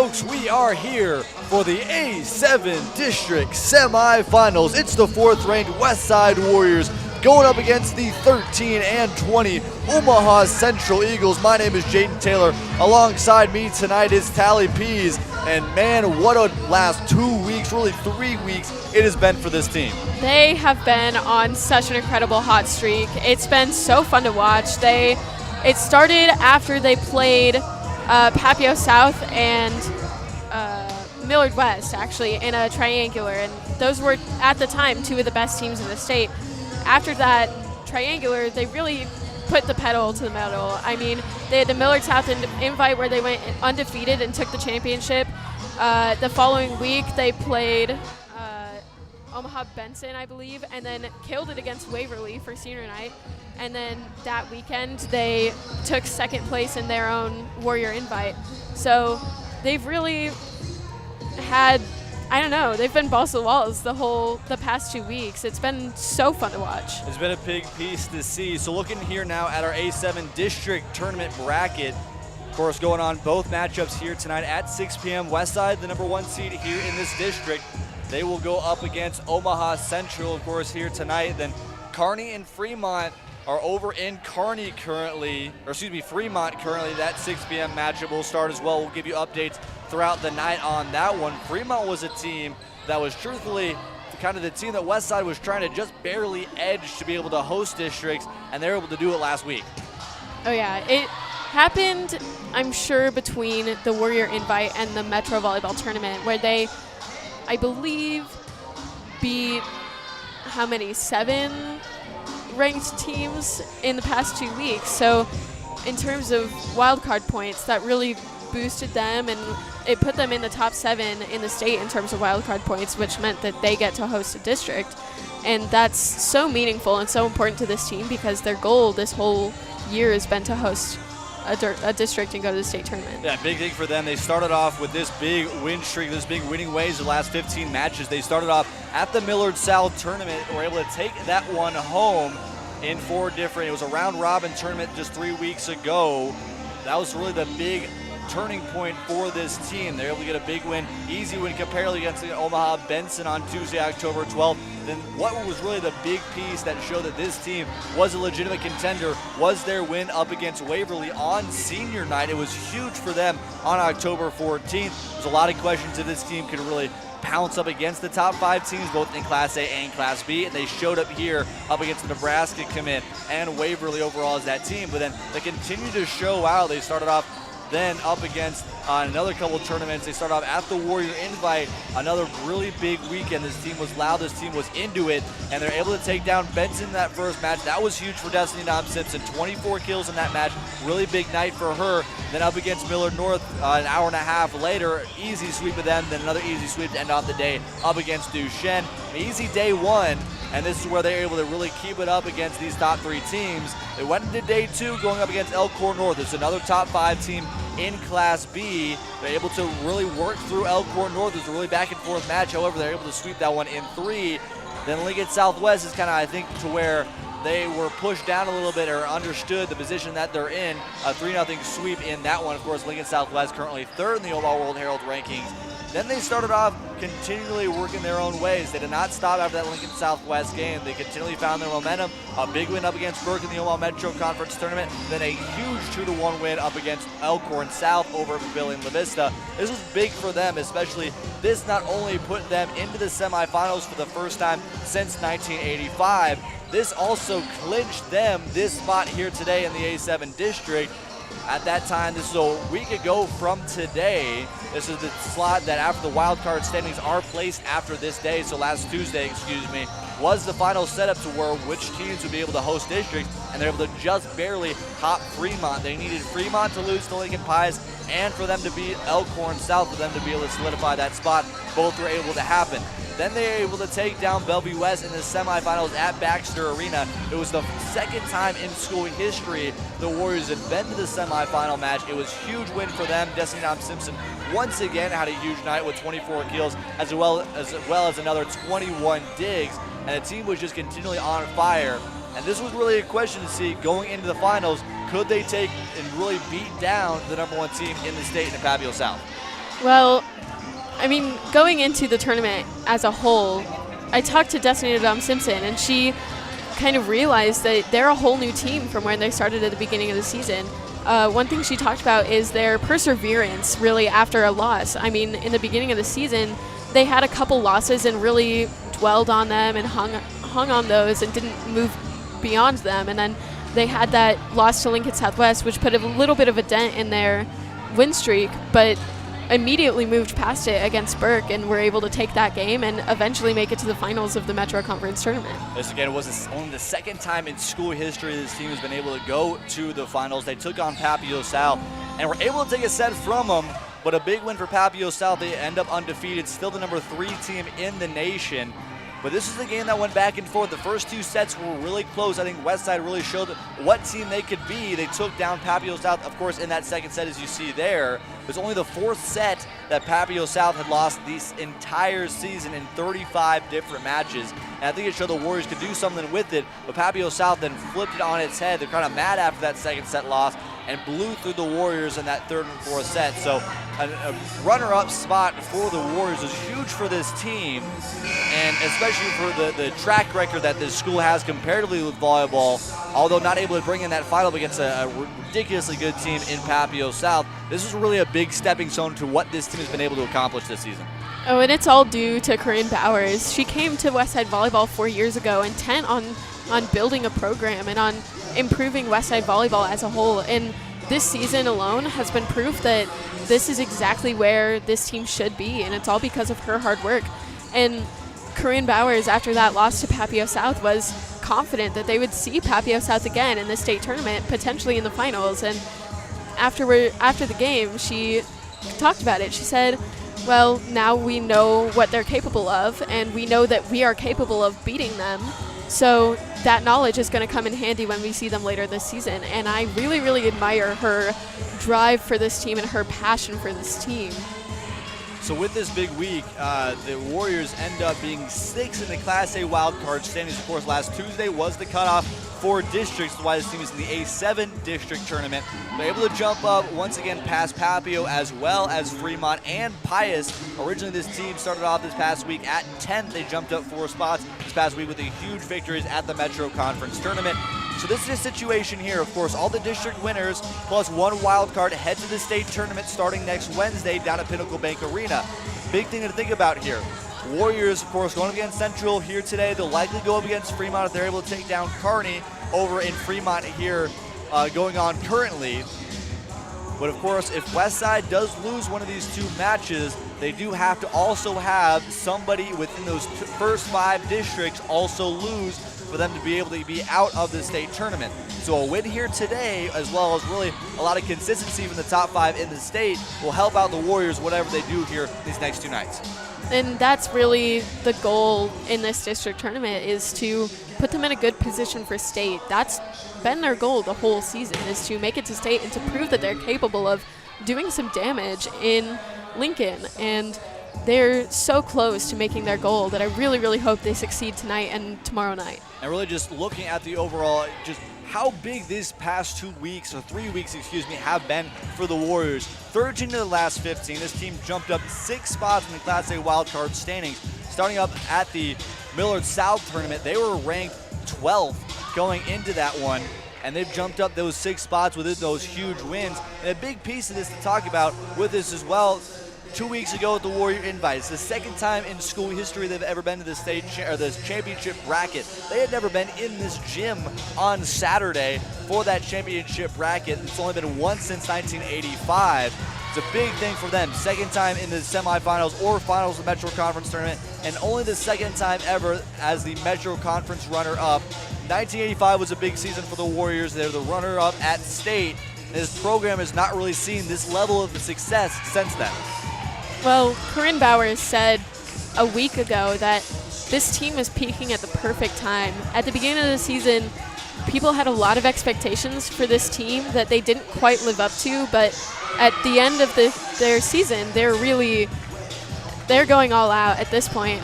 folks, we are here for the A-7 District Semifinals. It's the 4th-ranked Westside Warriors going up against the 13 and 20 Omaha Central Eagles. My name is Jaden Taylor. Alongside me tonight is Tallie, Pease. And man, what a last 2 weeks, really 3 weeks it has been for this team. They have been on such an incredible hot streak. It's been so fun to watch. It started after they played Papio South and Millard West, actually, in a triangular. And those were, at the time, two of the best teams in the state. After that triangular, they really put the pedal to the metal. I mean, they had the Millard South invite where they went undefeated and took the championship. The following week, they played Omaha Benson, I believe, and then killed it against Waverly for senior night. And then that weekend, they took second place in their own Warrior invite. So they've really had, I don't know, they've been balls to the walls the past 2 weeks. It's been so fun to watch. It's been a big piece to see. So looking here now at our A-7 District Tournament bracket. Of course, going on both matchups here tonight at 6 p.m. Westside, the #1 seed here in this district. They will go up against Omaha Central, of course, here tonight. Then Kearney and Fremont are over in Kearney currently, or excuse me, Fremont currently. That 6 p.m. matchup will start as well. We'll give you updates throughout the night on that one. Fremont was a team that was truthfully kind of the team that Westside was trying to just barely edge to be able to host districts, and they were able to do it last week. Oh yeah, it happened, I'm sure, between the Warrior invite and the Metro Volleyball tournament, where they, I believe, beat how many, 7 ranked teams in the past 2 weeks. So in terms of wildcard points, that really boosted them, and it put them in the top 7 in the state in terms of wildcard points, which meant that they get to host a district. And that's so meaningful and so important to this team because their goal this whole year has been to host a district and go to the state tournament. Yeah, big thing for them. They started off with this big win streak, this big winning ways the last 15 matches. They started off at the Millard South tournament, were able to take that one home in 4 different, it was a round robin tournament just 3 weeks ago. That was really the big turning point for this team. They're able to get a big win, easy win comparatively against the Omaha Benson on Tuesday, October 12th. Then what was really the big piece that showed that this team was a legitimate contender was their win up against Waverly on senior night. It was huge for them on October 14th. There's a lot of questions if this team could really pounce up against the top 5 teams, both in Class A and Class B, and they showed up here up against the Nebraska commit and Waverly overall as that team. But then they continued to show out. They started off then up against another couple of tournaments. They started off at the Warrior Invite, another really big weekend. This team was loud, this team was into it, and they're able to take down Benson in that first match. That was huge for Destiny Simpson, 24 kills in that match, really big night for her. Then up against Millard North an hour and a half later, easy sweep of them, then another easy sweep to end off the day up against Duchesne. Easy day 1. And this is where they're able to really keep it up against these top 3 teams. They went into day 2 going up against Elkhorn North. It's another top 5 team in Class B. They're able to really work through Elkhorn North. It's a really back and forth match. However, they're able to sweep that one in 3. Then Lincoln Southwest is kind of, I think, to where they were pushed down a little bit or understood the position that they're in. A 3-0 sweep in that one. Of course, Lincoln Southwest currently 3rd in the Omaha World Herald rankings. Then they started off continually working their own ways. They did not stop after that Lincoln Southwest game. They continually found their momentum. A big win up against Burke in the Omaha Metro Conference Tournament. Then a huge 2-1 win up against Elkhorn South over Billy and La Vista. This was big for them, especially this not only put them into the semifinals for the first time since 1985, this also clinched them this spot here today in the A-7 district. At that time, this is a week ago from today. This is the slot that after the wild card standings are placed after this day, so last Tuesday, was the final setup to where which teams would be able to host districts, and they're able to just barely hop Fremont. They needed Fremont to lose to Lincoln Pies and for them to beat Elkhorn South for them to be able to solidify that spot. Both were able to happen. Then they were able to take down Bellevue West in the semifinals at Baxter Arena. It was the 2nd time in school history the Warriors had been to the semifinal match. It was a huge win for them. Destiny Simpson once again had a huge night with 24 kills as well as another 21 digs, and the team was just continually on fire. And this was really a question to see going into the finals, could they take and really beat down the #1 team in the state in the Papio South? Well, I mean, going into the tournament as a whole, I talked to Destiny Dom Simpson, and she kind of realized that they're a whole new team from when they started at the beginning of the season. One thing she talked about is their perseverance, really, after a loss. I mean, in the beginning of the season, they had a couple losses and really dwelled on them and hung on those and didn't move beyond them. And then they had that loss to Lincoln Southwest, which put a little bit of a dent in their win streak, but immediately moved past it against Burke and were able to take that game and eventually make it to the finals of the Metro Conference tournament. This again was only the second time in school history this team has been able to go to the finals. They took on Papio South and were able to take a set from them, but a big win for Papio South. They end up undefeated, still the number 3 team in the nation. But this is a game that went back and forth. The first 2 sets were really close. I think Westside really showed what team they could be. They took down Papio South, of course, in that second set, as you see there. It was only the 4th set that Papio South had lost this entire season in 35 different matches. And I think it showed the Warriors could do something with it, but Papio South then flipped it on its head. They're kind of mad after that second set loss and blew through the Warriors in that 3rd and 4th set. So a runner-up spot for the Warriors is huge for this team, and especially for the track record that this school has comparatively with volleyball. Although not able to bring in that final against a ridiculously good team in Papio South, this is really a big stepping stone to what this team has been able to accomplish this season. Oh, and it's all due to Corinne Bowers. She came to Westside Volleyball 4 years ago intent on building a program and on improving Westside Volleyball as a whole. And this season alone has been proof that this is exactly where this team should be, and it's all because of her hard work. And Corinne Bowers, after that loss to Papio South, was confident that they would see Papio South again in the state tournament, potentially in the finals. And after the game, she talked about it. She said, well, now we know what they're capable of, and we know that we are capable of beating them. So that knowledge is going to come in handy when we see them later this season. And I really, really admire her drive for this team and her passion for this team. So with this big week, the Warriors end up being 6th in the Class A wildcard standings. Of course, last Tuesday was the cutoff for districts, why this team is in the A-7 district tournament. They're able to jump up once again past Papio as well as Fremont and Pius. Originally, this team started off this past week at 10th. They jumped up 4 spots this past week with a huge victories at the Metro Conference tournament. So this is a situation here. Of course, all the district winners plus 1 wild card head to the state tournament starting next Wednesday down at Pinnacle Bank Arena. Big thing to think about here. Warriors, of course, going up against Central here today. They'll likely go up against Fremont if they're able to take down Kearney over in Fremont here going on currently. But of course, if Westside does lose one of these 2 matches, they do have to also have somebody within those first 5 districts also lose for them to be able to be out of the state tournament. So a win here today, as well as really a lot of consistency from the top 5 in the state, will help out the Warriors whatever they do here these next 2 nights. And that's really the goal in this district tournament, is to put them in a good position for state. That's been their goal the whole season, is to make it to state and to prove that they're capable of doing some damage in Lincoln. And they're so close to making their goal that I really, really hope they succeed tonight and tomorrow night. And really just looking at the overall, just how big these past 2 weeks, or 3 weeks, excuse me, have been for the Warriors. 13 to the last 15. This team jumped up 6 spots in the Class A wildcard standings. Starting up at the Millard South tournament, they were ranked 12th going into that one, and they've jumped up those 6 spots with those huge wins. And a big piece of this to talk about with this as well, 2 weeks ago at the Warrior Invite. It's the second time in school history they've ever been to the state or this championship bracket. They had never been in this gym on Saturday for that championship bracket. It's only been once since 1985. It's a big thing for them. Second time in the semifinals or finals of the Metro Conference tournament, and only the second time ever as the Metro Conference runner-up. 1985 was a big season for the Warriors. They're the runner-up at state. And this program has not really seen this level of success since then. Well, Corinne Bowers said a week ago that this team is peaking at the perfect time. At the beginning of the season, people had a lot of expectations for this team that they didn't quite live up to, but at the end of their season, they're going all out at this point.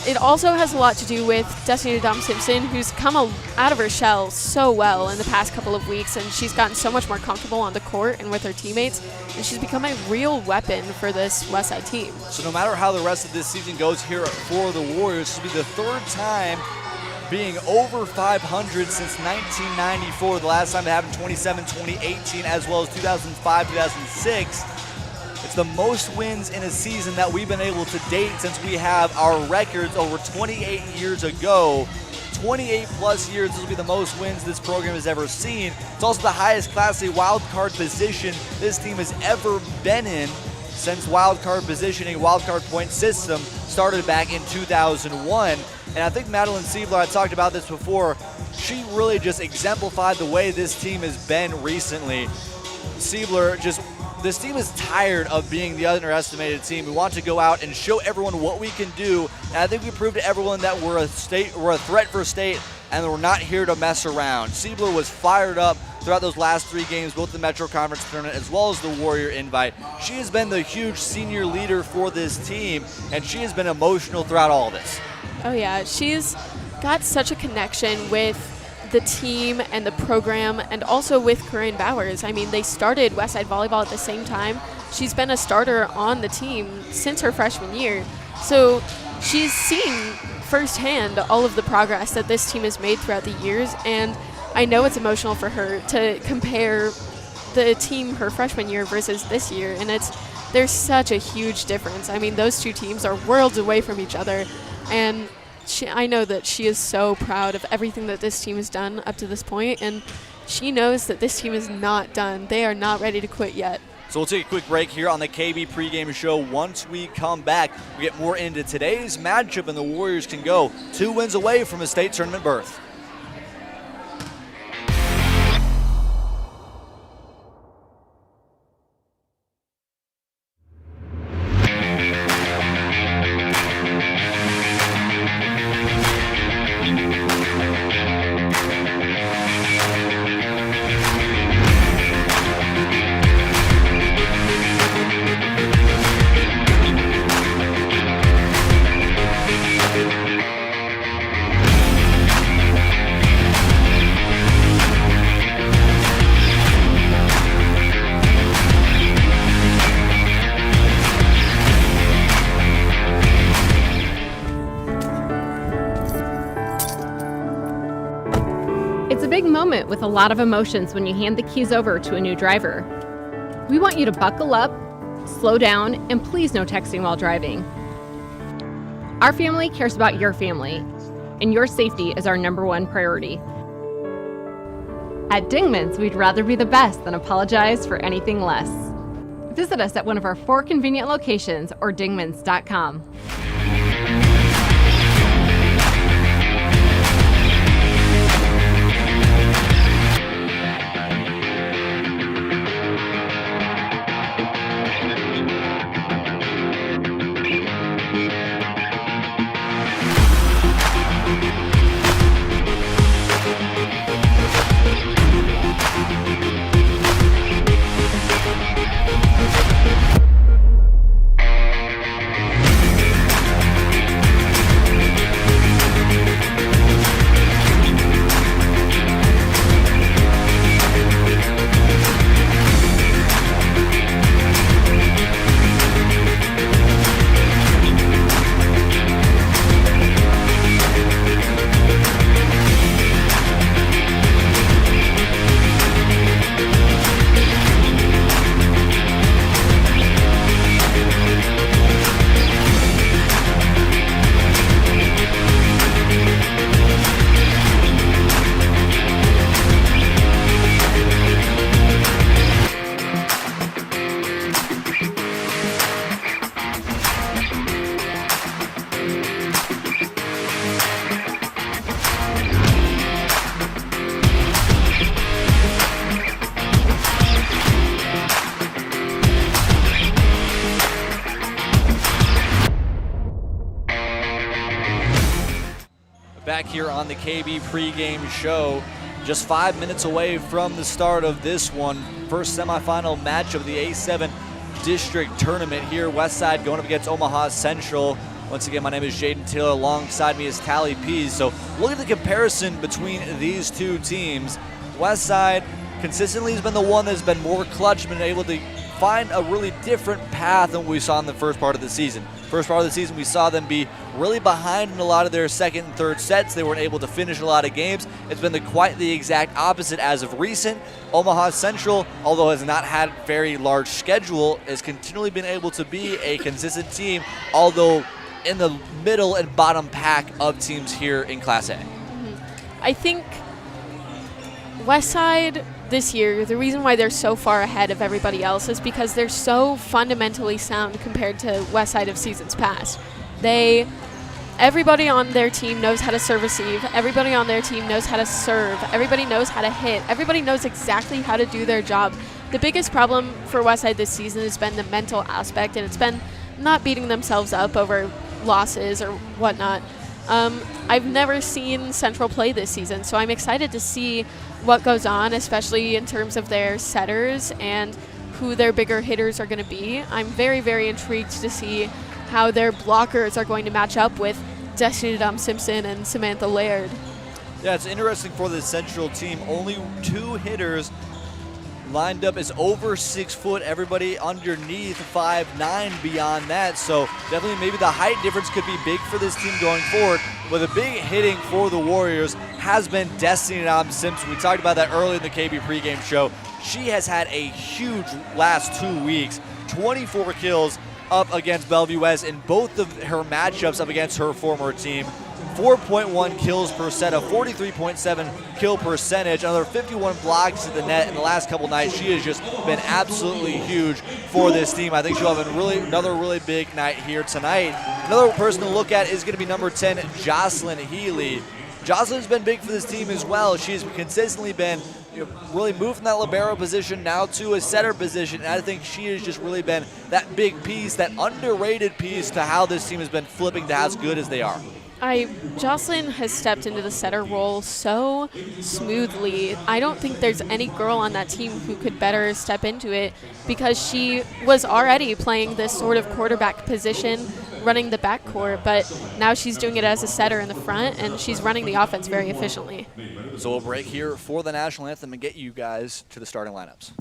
it also has a lot to do with Destiny Dom Simpson, who's come out of her shell so well in the past couple of weeks, and she's gotten so much more comfortable on the court and with her teammates, and she's become a real weapon for this Westside team. So no matter how the rest of this season goes here for the Warriors, this will be the third time being over 500 since 1994. The last time it happened, 2018, as well as 2005, 2006. It's the most wins in a season that we've been able to date since we have our records over 28 years ago. 28 plus years, this will be the most wins this program has ever seen. It's also the highest Class A wild card position this team has ever been in since wild card positioning, wild card point system started back in 2001. And I think Madeline Siebler, I talked about this before, she really just exemplified the way this team has been recently. Siebler this team is tired of being the underestimated team. We want to go out and show everyone what we can do. And I think we proved to everyone that we're a threat for state, and we're not here to mess around. Siebler was fired up throughout those last 3 games, both the Metro Conference Tournament as well as the Warrior Invite. She has been the huge senior leader for this team, and she has been emotional throughout all this. Oh yeah, she's got such a connection with the team and the program, and also with Corinne Bowers. I mean, they started Westside Volleyball at the same time. She's been a starter on the team since her freshman year. So she's seen firsthand all of the progress that this team has made throughout the years, and I know it's emotional for her to compare the team her freshman year versus this year, and there's such a huge difference. I mean, those two teams are worlds away from each other, and I know that she is so proud of everything that this team has done up to this point, and she knows that this team is not done. They are not ready to quit yet. So we'll take a quick break here on the KB pregame show. Once we come back, we get more into today's matchup, and the Warriors can go 2 wins away from a state tournament berth. Moment with a lot of emotions when you hand the keys over to a new driver. We want you to buckle up, slow down, and please no texting while driving. Our family cares about your family, and your safety is our #1 priority. At Dingman's, we'd rather be the best than apologize for anything less. Visit us at one of our 4 convenient locations or dingmans.com. Back here on the KB pregame show, just 5 minutes away from the start of this one. First semifinal match of the A-7 district tournament here. Westside going up against Omaha Central. Once again, my name is Jaden Taylor. Alongside me is Tallie, Pease. So look at the comparison between these two teams. Westside consistently has been the one that's been more clutch, been able to find a really different path than what we saw in the first part of the season. First part of the season, we saw them be really behind in a lot of their second and third sets. They weren't able to finish a lot of games. It's been quite the exact opposite as of recent. Omaha Central, although has not had a very large schedule, has continually been able to be a consistent team, although in the middle and bottom pack of teams here in Class A. I think Westside this year, the reason why they're so far ahead of everybody else is because they're so fundamentally sound compared to Westside of seasons past. Everybody on their team knows how to serve receive. Everybody on their team knows how to serve. Everybody knows how to hit. Everybody knows exactly how to do their job. The biggest problem for Westside this season has been the mental aspect, and it's been not beating themselves up over losses or whatnot. I've never seen Central play this season, so I'm excited to see what goes on, especially in terms of their setters and who their bigger hitters are going to be. I'm very, very intrigued to see how their blockers are going to match up with Destiny Simpson and Samantha Laird. Yeah, it's interesting for the Central team. Only 2 hitters lined up as over 6 foot. Everybody underneath 5'9" beyond that. So definitely maybe the height difference could be big for this team going forward. But the big hitting for the Warriors has been Destiny Simpson. We talked about that earlier in the KB pregame show. She has had a huge last 2 weeks. 24 kills up against Bellevue West in both of her matchups up against her former team. 4.1 kills per set, a 43.7 kill percentage, another 51 blocks at the net in the last couple nights. She has just been absolutely huge for this team. I think she'll have another really big night here tonight. Another person to look at is going to be number 10, Jocelyn Healy. Jocelyn's been big for this team as well. She's consistently been really moved from that libero position now to a setter position, and I think she has just really been that big piece, that underrated piece to how this team has been flipping to as good as they are. Jocelyn has stepped into the setter role so smoothly. I don't think there's any girl on that team who could better step into it, because she was already playing this sort of quarterback position, running the backcourt, but now she's doing it as a setter in the front, and she's running the offense very efficiently. So we'll break here for the national anthem and get you guys to the starting lineups.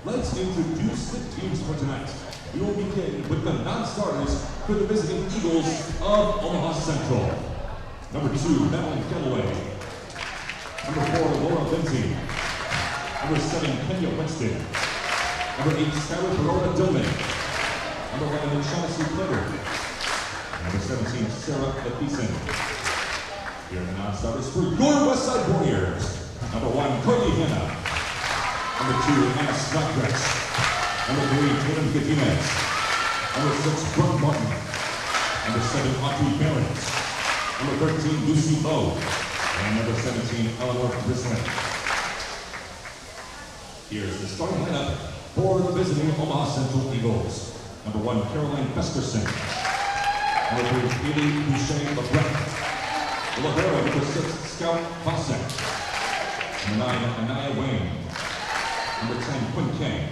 Let's introduce the teams for tonight. We will begin with the non-starters for the visiting Eagles of Omaha Central. Number 2, Madeline Galloway. Number 4, Laura Lindsay. Number 7, Kenya Winston. Number 8, Skylar Perona Dillman. Number 11, Shaughnessy Glitter. Number 17, Sarah Epison. Here are the non-starters for your Westside Warriors. Number 1, Cody Hanna. Number 2, Anna Snodgrass. Number 3, Tatum Gutierrez. Number 6, Brooke Martin. Number 7, Audrey Barrett. Number 13, Lucy Lowe. And number 17, Eleanor Brislin. Here's the starting lineup for the visiting Omaha Central Eagles. Number 1, Caroline Festerson. Number 3, Haley Boucher threat. The libero, number 6, Scout Fossett. Number 9, Anaya Wayne. Number 10, Quinn Kang.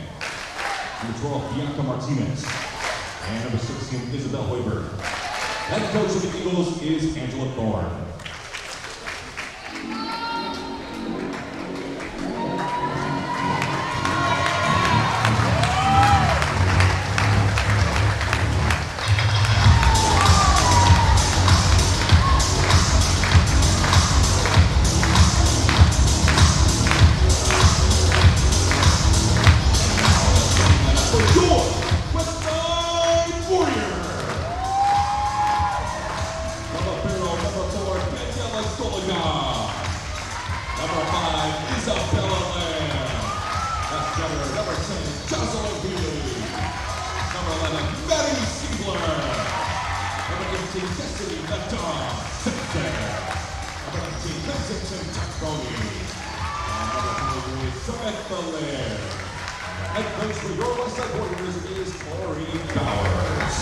Number 12, Bianca Martinez. And number 16, Isabel Hoiberg. Head coach of the Eagles is Angela Thorne. Head coach for your Westside Warriors is Corey Bowers.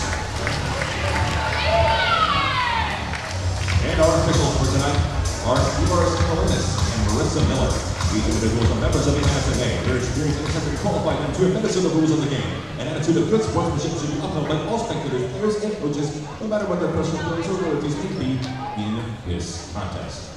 And our officials for tonight are Dolores Colinas and Marissa Miller. These individuals are members of the NSMA. Their experience and integrity qualify them to administer the rules of the game. An attitude of good sportsmanship should be upheld by all spectators, players, and coaches, no matter what their personal feelings or abilities may be in this contest.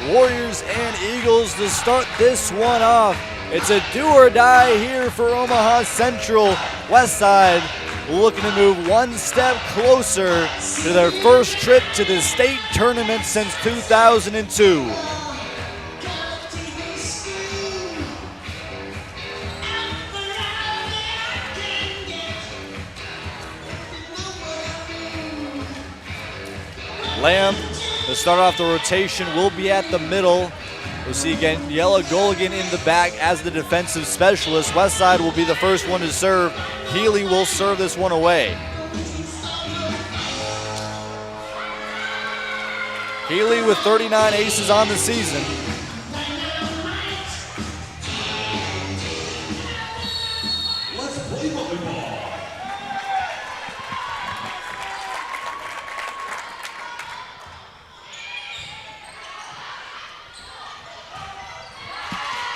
Warriors and Eagles to start this one off. It's a do or die here for Omaha Central. Westside looking to move one step closer to their first trip to the state tournament since 2002. Lamb, to start off the rotation, will be at the middle. We'll see again Yella Gulligan in the back as the defensive specialist. Westside will be the first one to serve. Healy will serve this one away. Healy with 39 aces on the season. Let's play volleyball.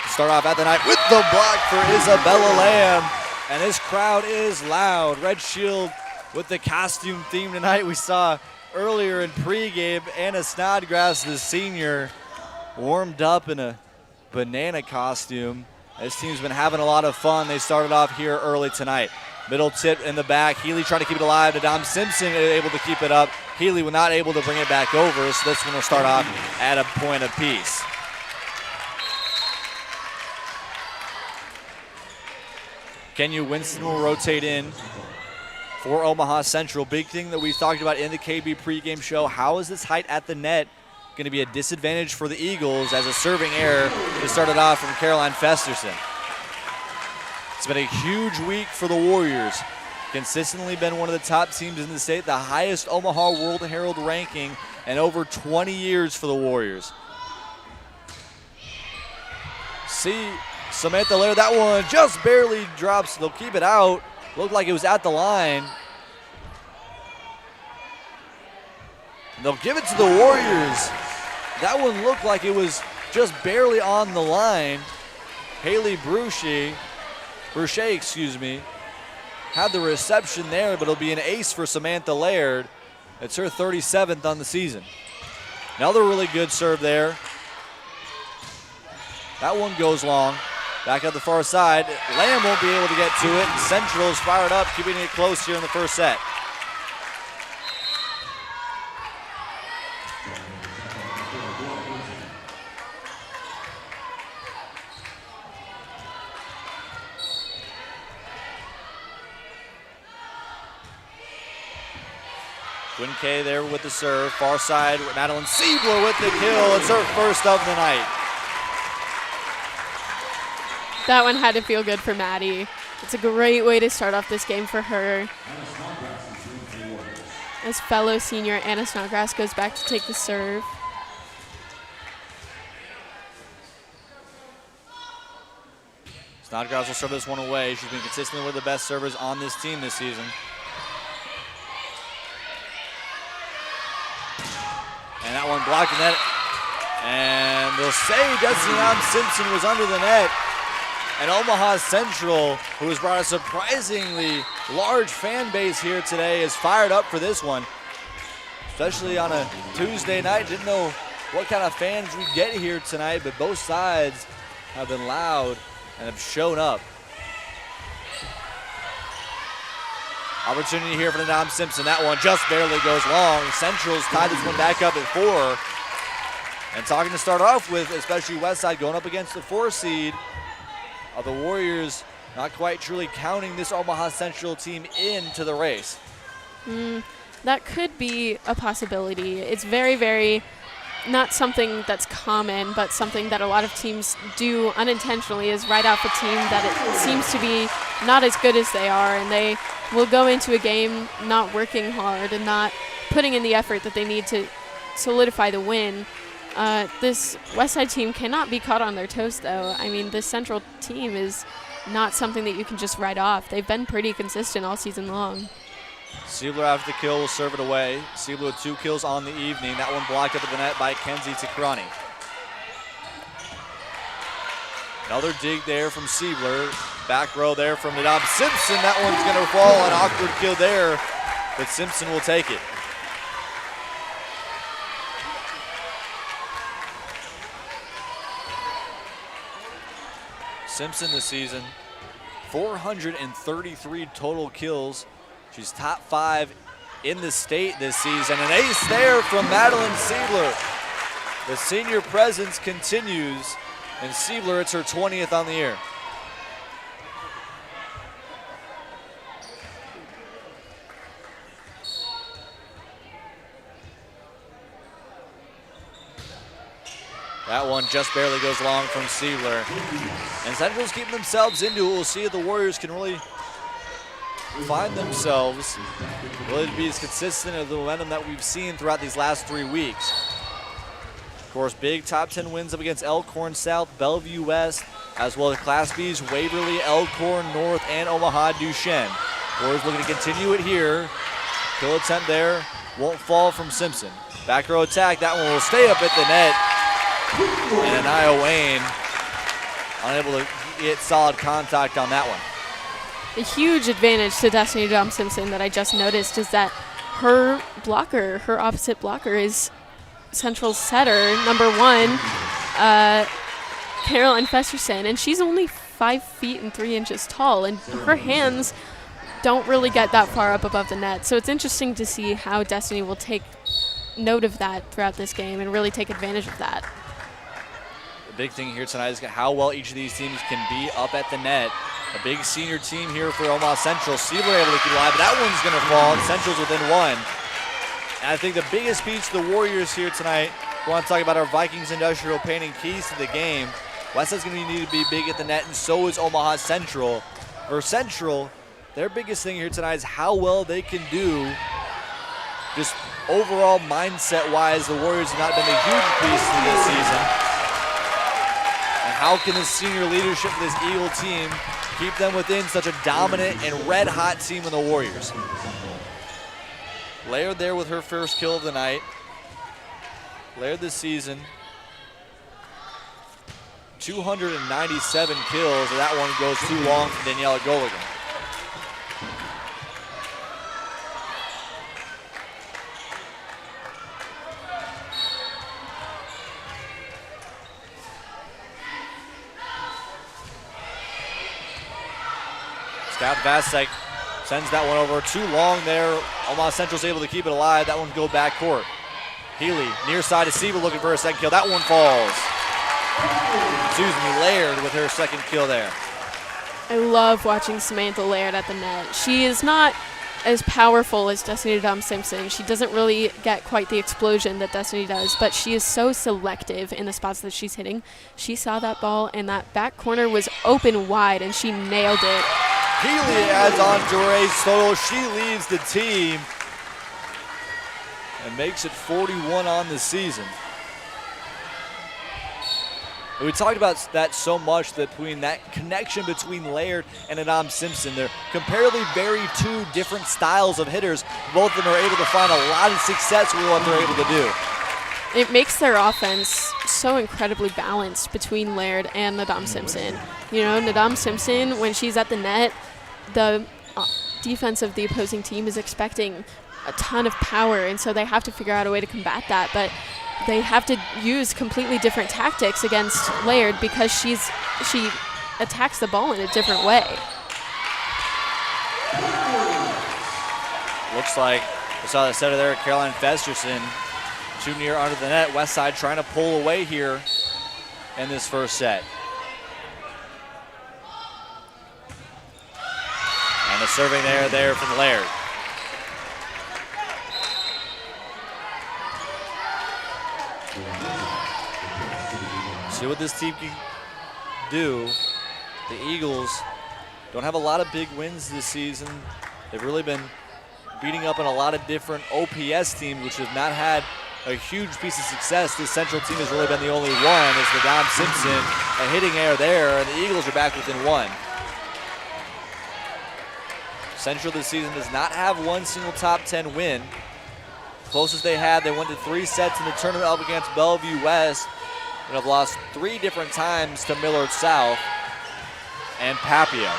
Start off at the night with the block for Isabella Lamb. And this crowd is loud. Red Shield with the costume theme tonight. We saw earlier in pregame, Anna Snodgrass, the senior, warmed up in a banana costume. This team's been having a lot of fun. They started off here early tonight. Middle tip in the back. Healy trying to keep it alive. Dom Simpson able to keep it up. Healy was not able to bring it back over, so this one will start off at a point apiece. Kenya Winston will rotate in for Omaha Central. Big thing that we talked about in the KB pregame show, how is this height at the net going to be a disadvantage for the Eagles as a serving error to start it off from Caroline Festerson. It's been a huge week for the Warriors. Consistently been one of the top teams in the state, the highest Omaha World Herald ranking in over 20 years for the Warriors. See Samantha Laird, that one just barely drops. They'll keep it out. Looked like it was at the line. They'll give it to the Warriors. That one looked like it was just barely on the line. Haley Bruchet, had the reception there, but it'll be an ace for Samantha Laird. It's her 37th on the season. Another really good serve there. That one goes long. Back at the far side, Lamb won't be able to get to it. Central is fired up, keeping it close here in the first set. Quinn K there with the serve. Far side, Madeline Siebler with the kill. It's her first of the night. That one had to feel good for Maddie. It's a great way to start off this game for her. as fellow senior Anna Snodgrass goes back to take the serve. Snodgrass will serve this one away. She's been consistently one of the best servers on this team this season. And that one blocked the net. And they'll say Destiny Simpson was under the net. And Omaha Central, who has brought a surprisingly large fan base here today, is fired up for this one. Especially on a Tuesday night. Didn't know what kind of fans we'd get here tonight, but both sides have been loud and have shown up. Opportunity here for the Dom Simpson. That one just barely goes long. Central's tied this one back up at 4. And talking to start off with, especially Westside going up against the 4 seed of the Warriors, not quite truly counting this Omaha Central team into the race. That could be a possibility. It's very, very not something that's common, but something that a lot of teams do unintentionally, is write off a team that it seems to be not as good as they are, and they will go into a game not working hard and not putting in the effort that they need to solidify the win. This Westside team cannot be caught on their toes, though. I mean, this Central team is not something that you can just write off. They've been pretty consistent all season long. Siebler after the kill will serve it away. Siebler with 2 kills on the evening. That one blocked up at the net by Kenzie Takrani. Another dig there from Siebler. Back row there from Nadam Simpson. That one's going to fall. An awkward kill there, but Simpson will take it. Simpson this season, 433 total kills. She's top 5 in the state this season. An ace there from Madeline Siebler. The senior presence continues, and Siebler, it's her 20th on the year. That one just barely goes long from Siebler. And Central's keeping themselves into it. We'll see if the Warriors can really find themselves, really to be as consistent as the momentum that we've seen throughout these last 3 weeks. Of course, big top 10 wins up against Elkhorn South, Bellevue West, as well as Class B's Waverly, Elkhorn North, and Omaha Duchesne. Warriors looking to continue it here. Kill attempt there, won't fall from Simpson. Back row attack, that one will stay up at the net. And Anaya Wayne unable to get solid contact on that one. A huge advantage to Destiny Dom Simpson that I just noticed is that her blocker, her opposite blocker, is Central's setter, number 1, Caroline Festerson, and she's only 5 feet and 3 inches tall, and her hands don't really get that far up above the net. So it's interesting to see how Destiny will take note of that throughout this game and really take advantage of that. The big thing here tonight is how well each of these teams can be up at the net. A big senior team here for Omaha Central. Siebler able to keep it alive, but that one's going to fall. Central's within 1. And I think the biggest piece to the Warriors here tonight, we want to talk about our Vikings Industrial Painting keys to the game. Westside's going to need to be big at the net, and so is Omaha Central. For Central, their biggest thing here tonight is how well they can do just overall mindset-wise. The Warriors have not been a huge piece to this season. And how can the senior leadership of this Eagle team keep them within such a dominant and red-hot team in the Warriors? Laird there with her first kill of the night. Laird this season, 297 kills, and that one goes too long for Daniela Goligan. Scott Vasek sends that one over too long there. Omaha Central's able to keep it alive. That one go back court. Healy near side to Siebel looking for a second kill. That one falls. Susan Laird with her second kill there. I love watching Samantha Laird at the net. She is not as powerful as Destiny Dom Simpson. She doesn't really get quite the explosion that Destiny does, but she is so selective in the spots that she's hitting. She saw that ball, and that back corner was open wide, and she nailed it. Healy adds on to Ray's total. She leads the team and makes it 41 on the season. And we talked about that so much, between that connection between Laird and Adam Simpson. They're comparatively very two different styles of hitters. Both of them are able to find a lot of success with what they're able to do. It makes their offense so incredibly balanced between Laird and Nadam Simpson. You know, Nadam Simpson, when she's at the net, the defense of the opposing team is expecting a ton of power, and so they have to figure out a way to combat that. But they have to use completely different tactics against Laird because she attacks the ball in a different way. Looks like we saw the setter there, Caroline Festerson, too near under the net. Westside trying to pull away here in this first set. And the serving there from Laird. See what this team can do. The Eagles don't have a lot of big wins this season. They've really been beating up on a lot of different OPS teams, which have not had a huge piece of success. This Central team has really been the only one. It's Nadam Simpson, a hitting error there, and the Eagles are back within one. Central this season does not have one single top 10 win. Closest they had, they went to 3 sets in the tournament up against Bellevue West, and have lost 3 different times to Millard South and Papio.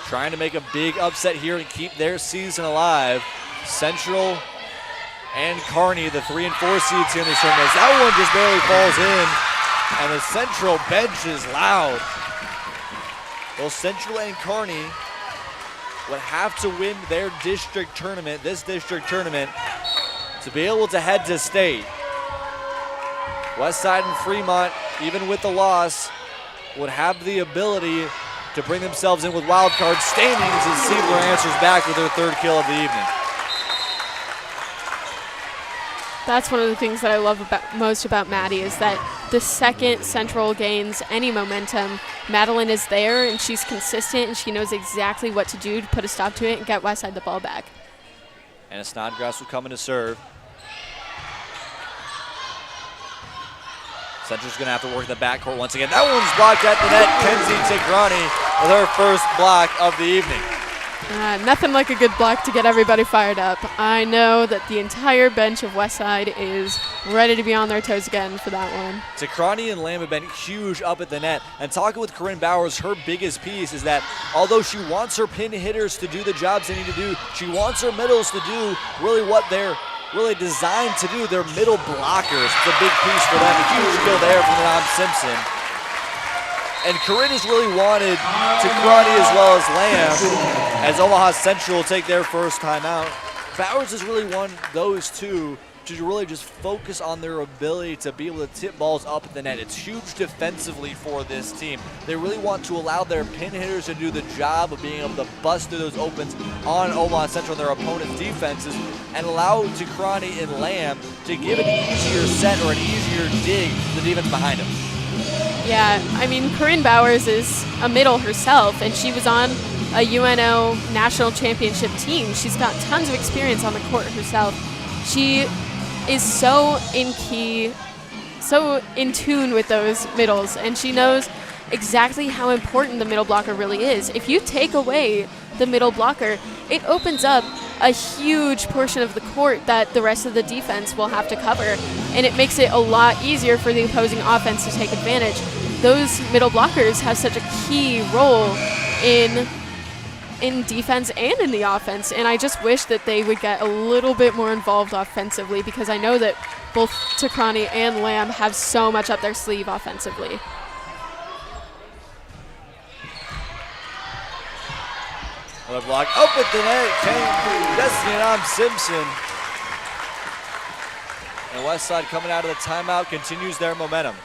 Trying to make a big upset here and keep their season alive. Central and Kearney, the 3 and 4 seeds here in this tournament. That one just barely falls in, and the Central bench is loud. Well, Central and Kearney would have to win their district tournament, this district tournament, to be able to head to state. Westside and Fremont, even with the loss, would have the ability to bring themselves in with wild card standings as Siebler answers back with their 3rd kill of the evening. That's one of the things that I love most about Maddie, is that the second Central gains any momentum, Madeline is there and she's consistent and she knows exactly what to do to put a stop to it and get Westside the ball back. And Snodgrass will come in to serve. Central's gonna have to work in the backcourt once again. That one's blocked at the net. Kenzie Tigrani with her first block of the evening. Nothing like a good block to get everybody fired up. I know that the entire bench of Westside is ready to be on their toes again for that one. Tigrani and Lamb have been huge up at the net. And talking with Corinne Bowers, her biggest piece is that although she wants her pin hitters to do the jobs they need to do, she wants her middles to do really what they're really designed to do. Their middle blockers. It's a big piece for them. A huge kill there from Adam Simpson. And Corinne has really wanted Tigrani as well as Lamb, as Omaha Central will take their first timeout. Bowers has really wanted those two to really just focus on their ability to be able to tip balls up at the net. It's huge defensively for this team. They really want to allow their pin hitters to do the job of being able to bust through those opens on Omaha Central and their opponent's defenses, and allow Tigrani and Lamb to give an easier set or an easier dig to the defense behind them. Yeah, I mean, Corinne Bowers is a middle herself, and she was on a UNO national championship team. She's got tons of experience on the court herself. She is so in tune with those middles, and she knows exactly how important the middle blocker really is. If you take away the middle blocker, it opens up a huge portion of the court that the rest of the defense will have to cover, and it makes it a lot easier for the opposing offense to take advantage. Those middle blockers have such a key role in defense and in the offense, and I just wish that they would get a little bit more involved offensively, because I know that both Tigrani and Lamb have so much up their sleeve offensively. Another block up at the net came Destiny and Adam Simpson. And Westside coming out of the timeout continues their momentum.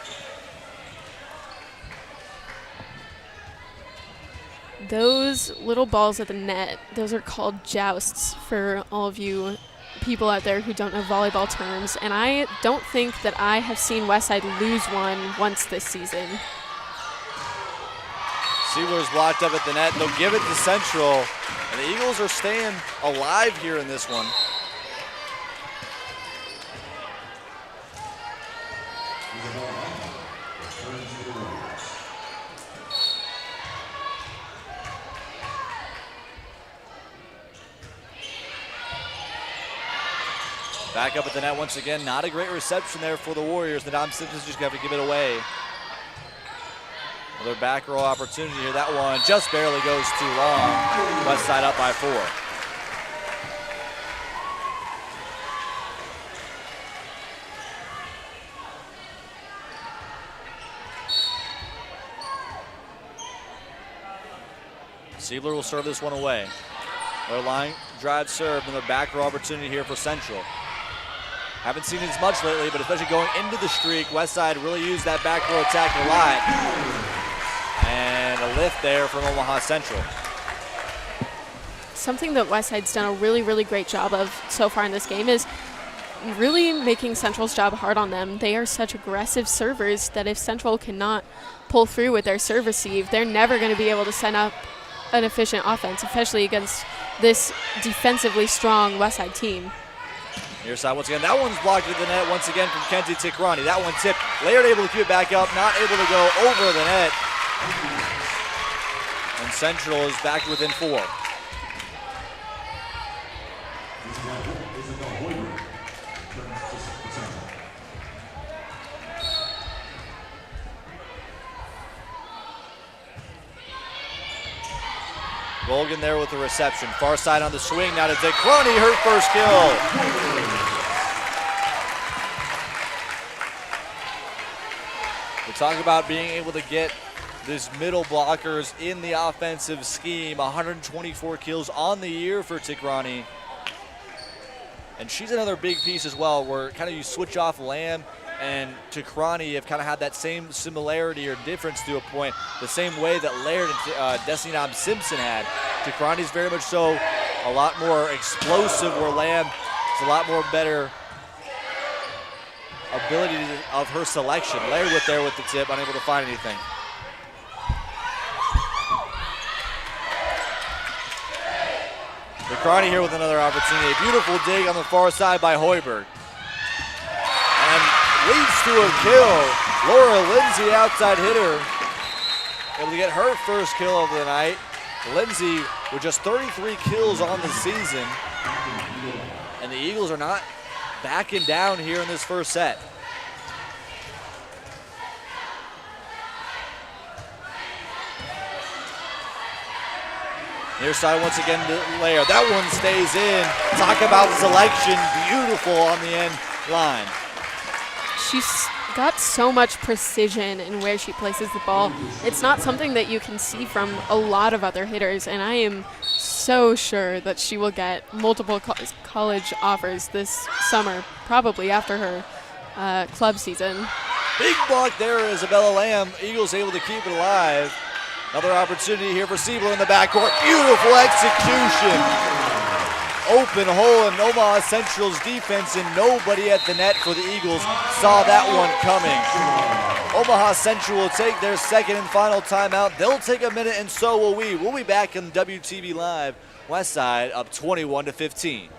Those little balls at the net, those are called jousts for all of you people out there who don't know volleyball terms, and I don't think that I have seen Westside lose one once this season. Siebler's blocked up at the net. They'll give it to Central. And the Eagles are staying alive here in this one. Back up at the net once again. Not a great reception there for the Warriors. The Dom Simpsons just have to give it away. Another back row opportunity here. That one just barely goes too long. Westside up by 4. Siebler will serve this one away. Their line drive serve, another back row opportunity here for Central. Haven't seen it as much lately, but especially going into the streak, Westside really used that back row attack a lot. And a lift there from Omaha Central. Something that Westside's done a really, really great job of so far in this game is really making Central's job hard on them. They are such aggressive servers that if Central cannot pull through with their serve receive, they're never going to be able to set up an efficient offense, especially against this defensively strong Westside team. Near side once again. That one's blocked at the net once again from Kenzie Tikrani. That one tipped. Laird able to keep it back up, not able to go over the net. And Central is back within 4. Golgan there with the reception. Far side on the swing. Now to Tikrani, her first kill. We talk about being able to get these middle blockers in the offensive scheme. 124 kills on the year for Tikrani. And she's another big piece as well, where kind of you switch off Lamb and Tikrani have kind of had that same similarity or difference to a point, the same way that Laird and Destiny Dom Simpson had. Tikrani's very much so a lot more explosive, where Lamb is a lot more better ability of her selection. Laird with there with the tip, unable to find anything. Tikrani here with another opportunity. A beautiful dig on the far side by Hoiberg. And leads to a kill. Laura Lindsay, outside hitter, able to get her first kill of the night. Lindsay with just 33 kills on the season. And the Eagles are not backing down here in this first set. Near side once again to Laird. That one stays in. Talk about selection. Beautiful on the end line. She's got so much precision in where she places the ball. It's not something that you can see from a lot of other hitters, and I am so sure that she will get multiple college offers this summer, probably after her club season. Big block there, Isabella Lamb. Eagles able to keep it alive. Another opportunity here for Siebler in the backcourt. Beautiful execution. Open hole in Omaha Central's defense, and nobody at the net for the Eagles saw that one coming. Omaha Central will take their second and final timeout. They'll take a minute, and so will we. We'll be back in WTV Live. Westside up 21-15.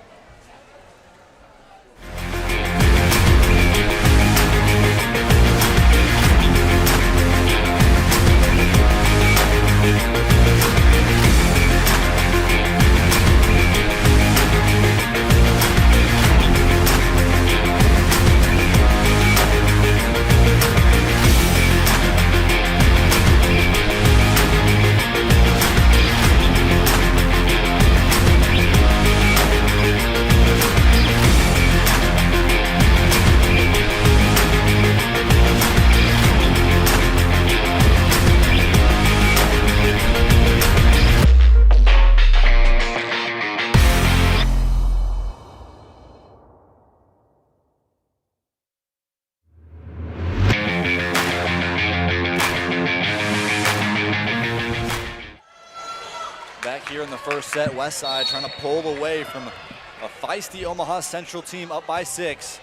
Here in the first set, Westside trying to pull away from a feisty Omaha Central team up by 6.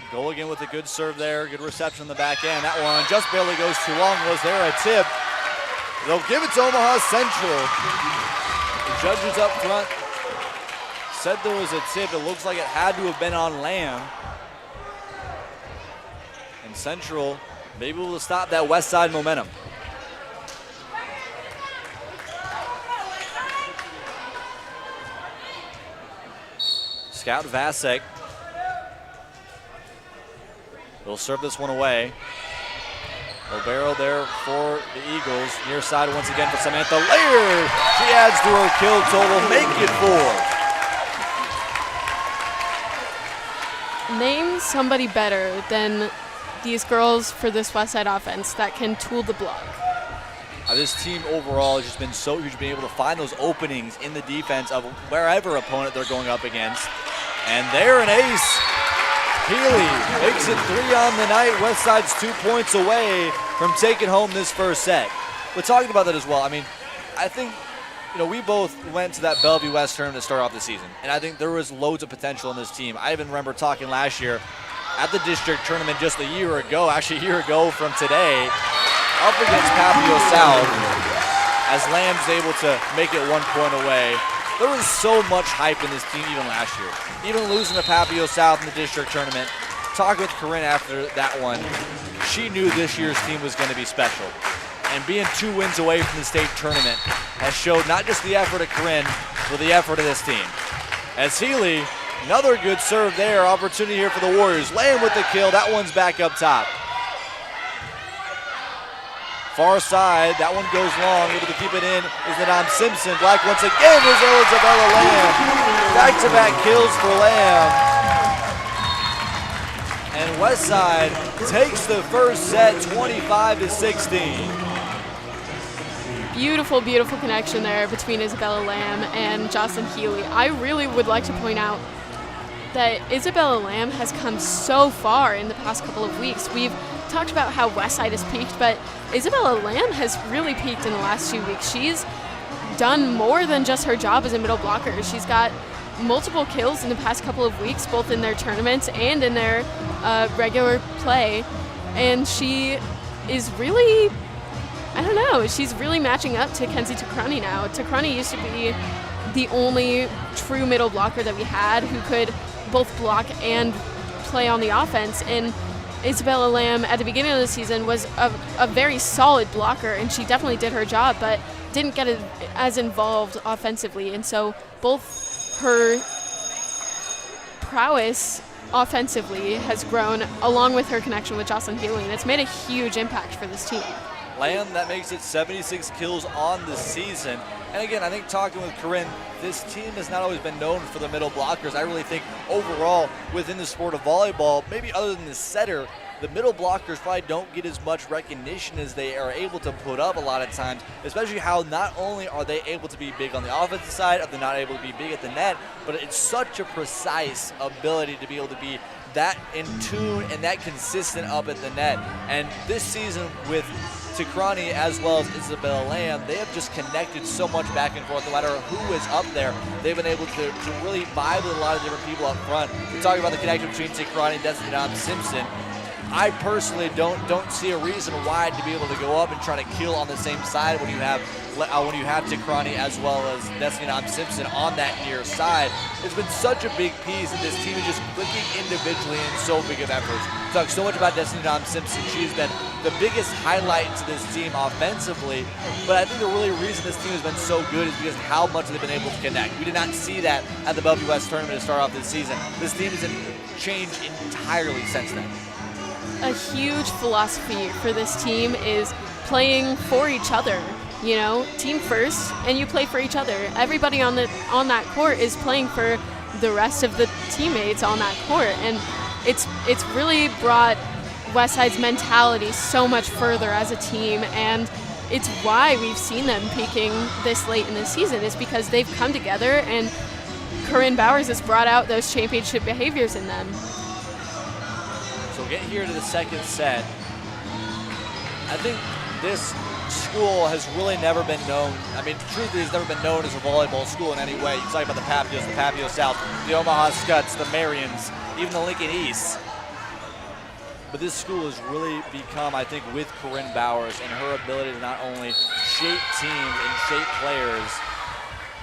Goligan with a good serve there, good reception on the back end. That one just barely goes too long. Was there a tip? They'll give it to Omaha Central. The judges up front said there was a tip. It looks like it had to have been on Lamb. And Central maybe able to stop that Westside momentum. Scout Vasek will serve this one away. Olvero there for the Eagles. Near side once again for Samantha Laird. She adds to her kill total, make it 4. Name somebody better than these girls for this Westside offense that can tool the block. This team overall has just been so huge, being able to find those openings in the defense of wherever opponent they're going up against. And they're an ace. Healy makes it 3 on the night. Westside's 2 points away from taking home this first set. We're talking about that as well. I mean, I think, we both went to that Bellevue West tournament to start off the season, and I think there was loads of potential in this team. I even remember talking last year at the district tournament just a year ago from today, up against Papio South, as Lamb's able to make it 1 point away. There was so much hype in this team even last year. Even losing to Papio South in the district tournament. Talking with Corinne after that one, she knew this year's team was going to be special. And being 2 wins away from the state tournament has showed not just the effort of Corinne, but the effort of this team. As Healy, another good serve there. Opportunity here for the Warriors. Lamb with the kill. That one's back up top. Far side, that one goes long, able to keep it in is Nadam Simpson. Black once again is Isabella Lamb. Back-to-back kills for Lamb. And Westside takes the first set 25-16. Beautiful, beautiful connection there between Isabella Lamb and Jocelyn Healy. I really would like to point out that Isabella Lamb has come so far in the past couple of weeks. We've talked about how Westside has peaked, but Isabella Lamb has really peaked in the last 2 weeks. She's done more than just her job as a middle blocker. She's got multiple kills in the past couple of weeks, both in their tournaments and in their regular play. And she is really, she's really matching up to Kenzie Tucrani now. Tucrani used to be the only true middle blocker that we had who could both block and play on the offense. And Isabella Lamb at the beginning of the season was a very solid blocker, and she definitely did her job, but didn't get as involved offensively. And so both her prowess offensively has grown along with her connection with Jocelyn Healy, and it's made a huge impact for this team. Lamb, that makes it 76 kills on the season. And again, I think talking with Corinne, this team has not always been known for the middle blockers. I really think overall within the sport of volleyball, maybe other than the setter, the middle blockers probably don't get as much recognition as they are able to put up a lot of times, especially how not only are they able to be big on the offensive side, they're not able to be big at the net, but it's such a precise ability to be able to be that in tune and that consistent up at the net. And this season with Tucrani as well as Isabella Lamb, they have just connected so much back and forth. No matter who is up there, they've been able to really vibe with a lot of different people up front. We're talking about the connection between Tucrani and Destiny Dom Simpson. I personally don't see a reason why to be able to go up and try to kill on the same side when you have Tucrani as well as Destiny Dom Simpson on that near side. It's been such a big piece, and this team is just clicking individually in so big of efforts. Talk so much about Destiny Dom Simpson. She's been the biggest highlight to this team offensively, but I think the really reason this team has been so good is because of how much they've been able to connect. We did not see that at the Bellevue West tournament to start off this season. This team has changed entirely since then. A huge philosophy for this team is playing for each other. Team first, and you play for each other. Everybody on that court is playing for the rest of the teammates on that court, and it's really brought Westside's mentality so much further as a team, and it's why we've seen them peaking this late in the season. Is because they've come together, and Corinne Bowers has brought out those championship behaviors in them. So we'll get here to the second set. I think this school has really never been known. I mean, truthfully, it's never been known as a volleyball school in any way. You talk about the Papios, the Papio South, the Omaha Scuds, the Marians, even the Lincoln East. but this school has really become, I think, with Corinne Bowers and her ability to not only shape teams and shape players,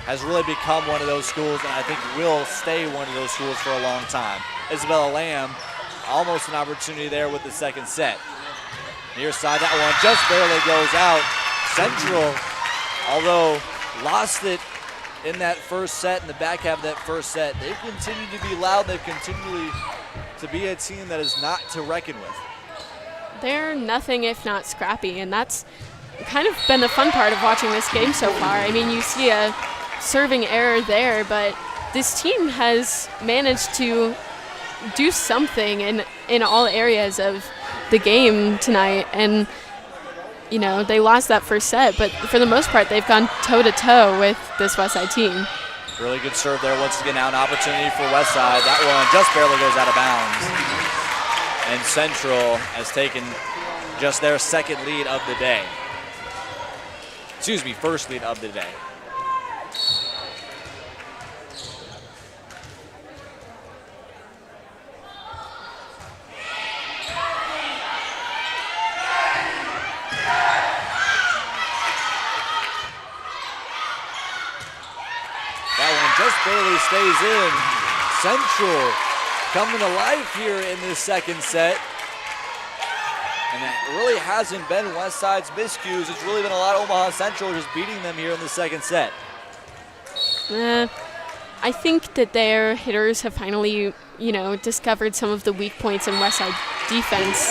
has really become one of those schools, and I think will stay one of those schools for a long time. Isabella Lamb, almost an opportunity there with the second set. Near side, that one just barely goes out. Central, although lost it in that first set, in the back half of that first set, they've continued to be loud. They've continually to be a team that is not to reckon with. They're nothing if not scrappy, and that's kind of been the fun part of watching this game so far. I mean, you see a serving error there, but this team has managed to do something in all areas of the game tonight. And, you know, they lost that first set, but for the most part, they've gone toe-to-toe with this Westside team. Really good serve there. Once again, now an opportunity for Westside. That one just barely goes out of bounds. And Central has taken just their second lead of the day. Excuse me, first lead of the day. Just barely stays in. Central coming to life here in this second set. And it really hasn't been Westside's miscues. It's really been a lot of Omaha Central just beating them here in the second set. I think that their hitters have finally, you know, discovered some of the weak points in Westside defense.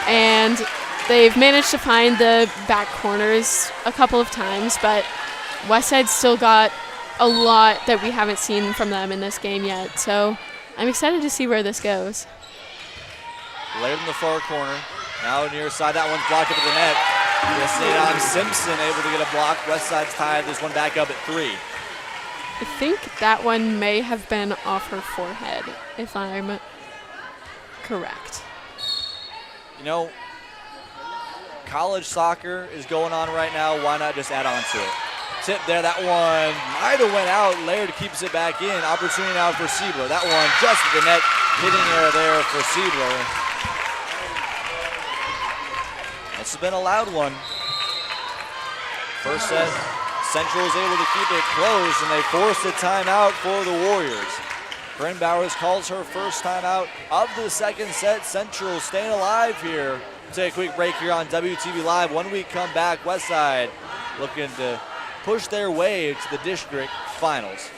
And they've managed to find the back corners a couple of times, but Westside's still got a lot that we haven't seen from them in this game yet, so I'm excited to see where this goes. Laid in the far corner, now near side, that one's blocked up at the net. Simpson able to get a block. Westside's tied this one back up at 3. I think that one may have been off her forehead, if I'm correct. You know, college soccer is going on right now. Why not just add on to it? Tip there, that one might have went out. Laird keeps it back in. Opportunity now for Siebler. That one just at the net. Hitting error there for Siebler. This has been a loud one. First set, Central is able to keep it close, and they force a timeout for the Warriors. Corinne Bowers calls her first timeout of the second set. Central staying alive here. We'll take a quick break here on WTV Live. When we come back, Westside looking to push their way to the district finals.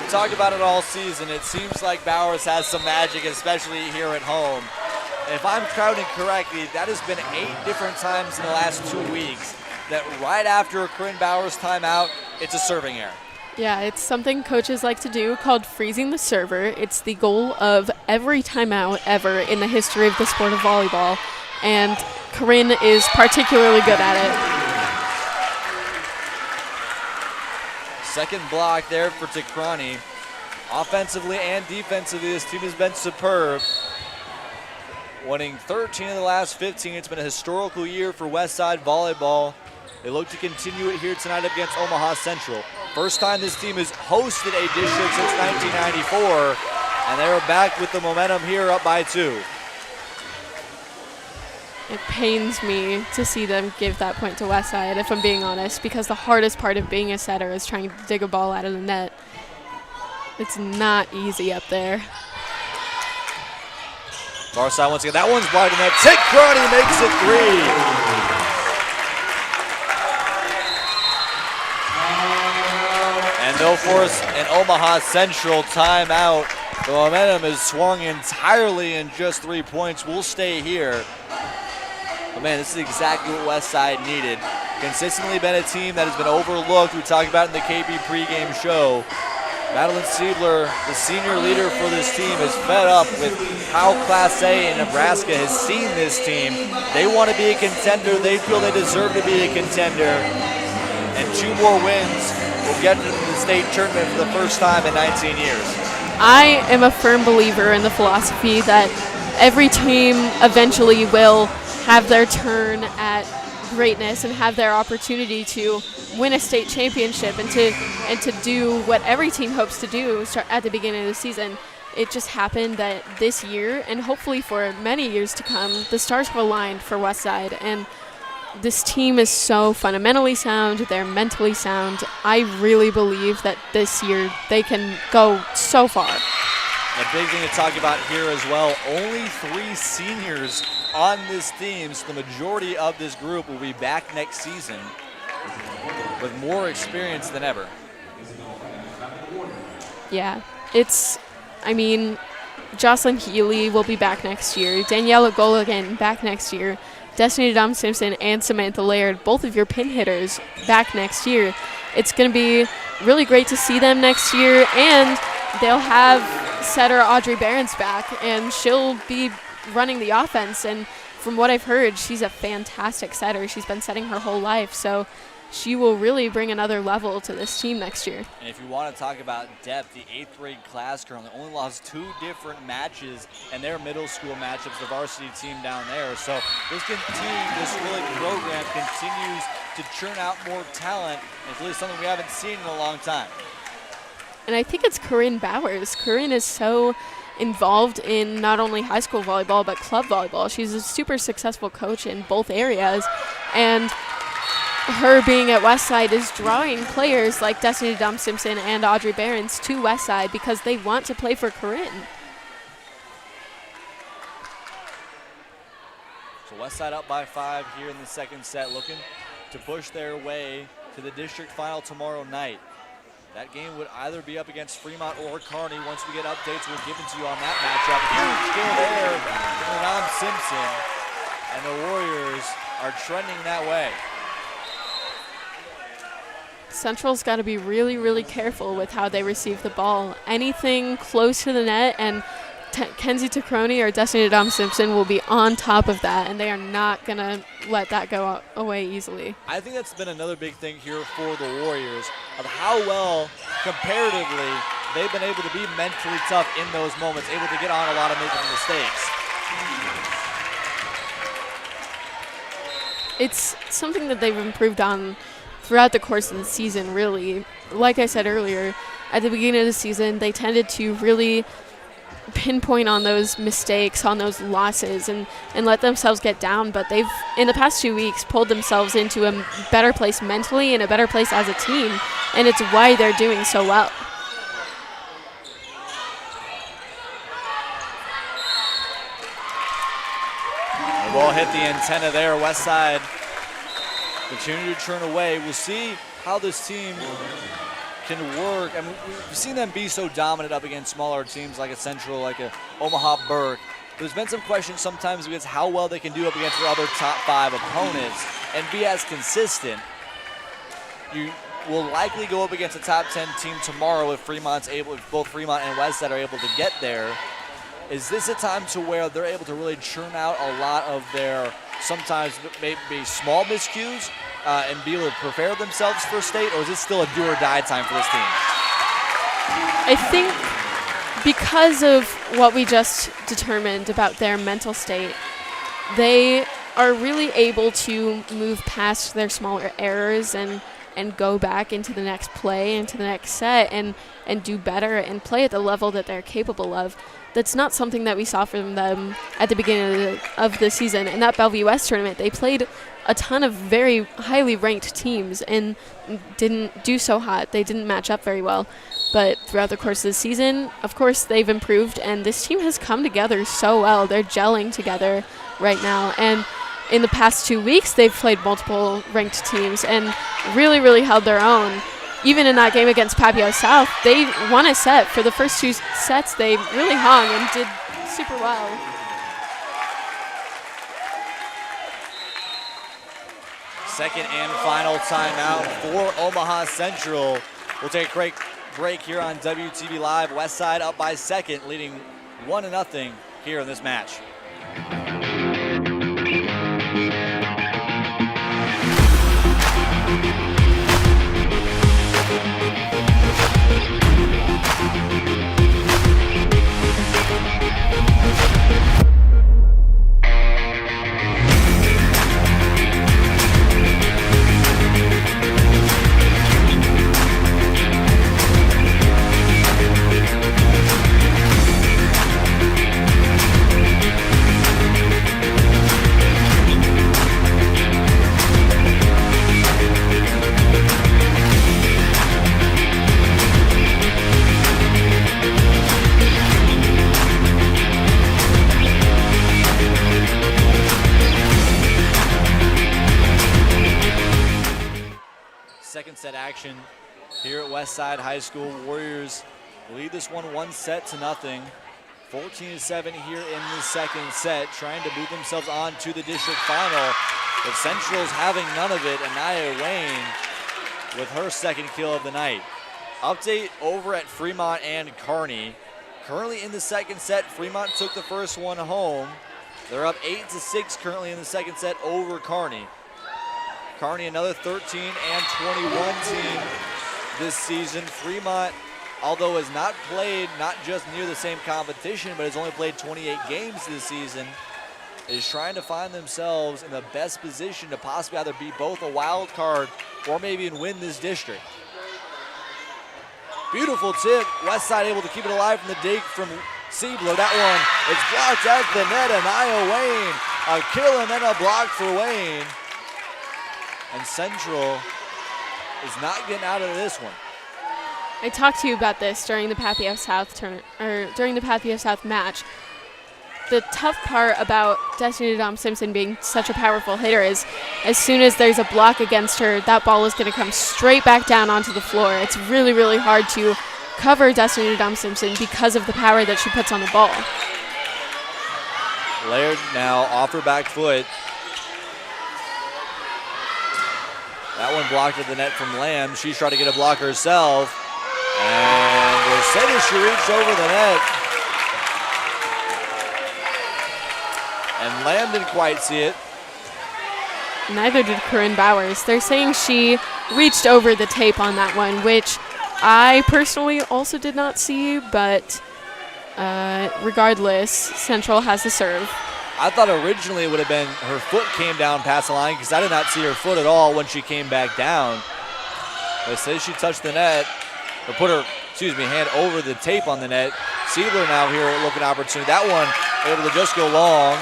Talked about it all season. It seems like Bowers has some magic, especially here at home. And if I'm counting correctly, that has been 8 different times in the last 2 weeks that right after a Corinne Bowers timeout, it's a serving error. Yeah, it's something coaches like to do called freezing the server. It's the goal of every timeout ever in the history of the sport of volleyball, and Corinne is particularly good at it. Second block there for Tikrani. Offensively and defensively, this team has been superb. Winning 13 of the last 15. It's been a historical year for Westside volleyball. They look to continue it here tonight against Omaha Central. First time this team has hosted a district since 1994, and they're back with the momentum here, up by 2. It pains me to see them give that point to Westside, if I'm being honest, because the hardest part of being a setter is trying to dig a ball out of the net. It's not easy up there. Far side once again. That one's blocked in net. Tikrani makes it 3. And they'll force an Omaha Central timeout The momentum is swung entirely in just 3 points. We'll stay here. But man, this is exactly what Westside needed. Consistently been a team that has been overlooked. We talked about it in the KB pregame show. Madeline Siebler, the senior leader for this team, is fed up with how Class A in Nebraska has seen this team. They want to be a contender. They feel they deserve to be a contender. And 2 more wins will get them to the state tournament for the first time in 19 years. I am a firm believer in the philosophy that every team eventually will have their turn at greatness and have their opportunity to win a state championship and to do what every team hopes to do start at the beginning of the season. It just happened that this year, and hopefully for many years to come, the stars were aligned for Westside, and this team is so fundamentally sound, they're mentally sound. I really believe that this year they can go so far. A big thing to talk about here as well, only 3 seniors on this team, so the majority of this group will be back next season with more experience than ever. Yeah, Jocelyn Healy will be back next year, Daniela Goligan back next year, Destiny Dom-Simpson and Samantha Laird, both of your pin hitters, back next year. It's going to be really great to see them next year, and they'll have setter Audrey Behrens back, and she'll be running the offense. And from what I've heard, she's a fantastic setter. She's been setting her whole life, so she will really bring another level to this team next year. And if you want to talk about depth, the 8th grade class currently only lost 2 different matches in their middle school matchups, the varsity team down there. So this really program continues to churn out more talent. It's really something we haven't seen in a long time. And I think it's Corinne Bowers. Corinne is so involved in not only high school volleyball, but club volleyball. She's a super successful coach in both areas. And her being at Westside is drawing players like Destiny Dom-Simpson and Audrey Behrens to Westside because they want to play for Corinne. So Westside up by 5 here in the second set, looking to push their way to the district final tomorrow night. That game would either be up against Fremont or Kearney. Once we get updates, we'll give them to you on that matchup. Huge skill there from Dom-Simpson, and the Warriors are trending that way. Central's got to be really, really careful with how they receive the ball. Anything close to the net, and Kenzie Tacroni or Destiny Dom-Simpson will be on top of that, and they are not going to let that go away easily. I think that's been another big thing here for the Warriors, of how well, comparatively, they've been able to be mentally tough in those moments, able to get on a lot of making mistakes. It's something that they've improved on throughout the course of the season, really. Like I said earlier, at the beginning of the season, they tended to really pinpoint on those mistakes, on those losses, and let themselves get down. But they've, in the past 2 weeks, pulled themselves into a better place mentally and a better place as a team, and it's why they're doing so well. The ball hit the antenna there. Westside continue to turn away. We'll see how this team can work. I mean, we've seen them be so dominant up against smaller teams like a Central, like a Omaha Burke. There's been some questions sometimes against how well they can do up against their other top 5 opponents and be as consistent. You will likely go up against a top 10 team tomorrow if both Fremont and Westside are able to get there. Is this a time to where they're able to really churn out a lot of their sometimes maybe small miscues and be able to prepare themselves for state, or is it still a do or die time for this team? I think because of what we just determined about their mental state, they are really able to move past their smaller errors and go back into the next play, into the next set, and do better and play at the level that they're capable of. That's not something that we saw from them at the beginning of the season. In that Bellevue West tournament, they played a ton of very highly ranked teams and didn't do so hot. They didn't match up very well. But throughout the course of the season, of course, they've improved, and this team has come together so well. They're gelling together right now. And in the past 2 weeks, they've played multiple ranked teams and really, really held their own. even in that game against Papio South, they won a set. For the first 2 sets, they really hung and did super well. Second and final timeout for Omaha Central. We'll take a quick break here on WTV Live. Westside up by second, leading 1-0 here in this match. Second set action here at Westside High School. Warriors lead this one 1-0. 14-7 here in the second set, trying to move themselves on to the district final. But Central's having none of it. Anaya Wayne with her second kill of the night. Update over at Fremont and Kearney. Currently in the second set, Fremont took the first one home. They're up 8-6 currently in the second set over Kearney. Kearney another 13 and 21 team this season. Fremont, although has not played not just near the same competition, but has only played 28 games this season, is trying to find themselves in the best position to possibly either be both a wild card or maybe even win this district. Beautiful tip. Westside able to keep it alive from the dig from Siebler. That one is blocked at the net. Anaya Wayne, a kill and then a block for Wayne. And Central is not getting out of this one. I talked to you about this during the Papio South match. The tough part about Destiny Dom Simpson being such a powerful hitter is as soon as there's a block against her, that ball is going to come straight back down onto the floor. It's really, really hard to cover Destiny Dom Simpson because of the power that she puts on the ball. Laird now off her back foot. That one blocked at the net from Lamb. She's trying to get a block herself. And we'll say that she reached over the net. And Lamb didn't quite see it. Neither did Corinne Bowers. They're saying she reached over the tape on that one, which I personally also did not see, but regardless, Central has the serve. I thought originally it would have been her foot came down past the line because I did not see her foot at all when she came back down. But it says she touched the net, or put her, hand over the tape on the net. Siebler now here looking at opportunity. That one able to just go long.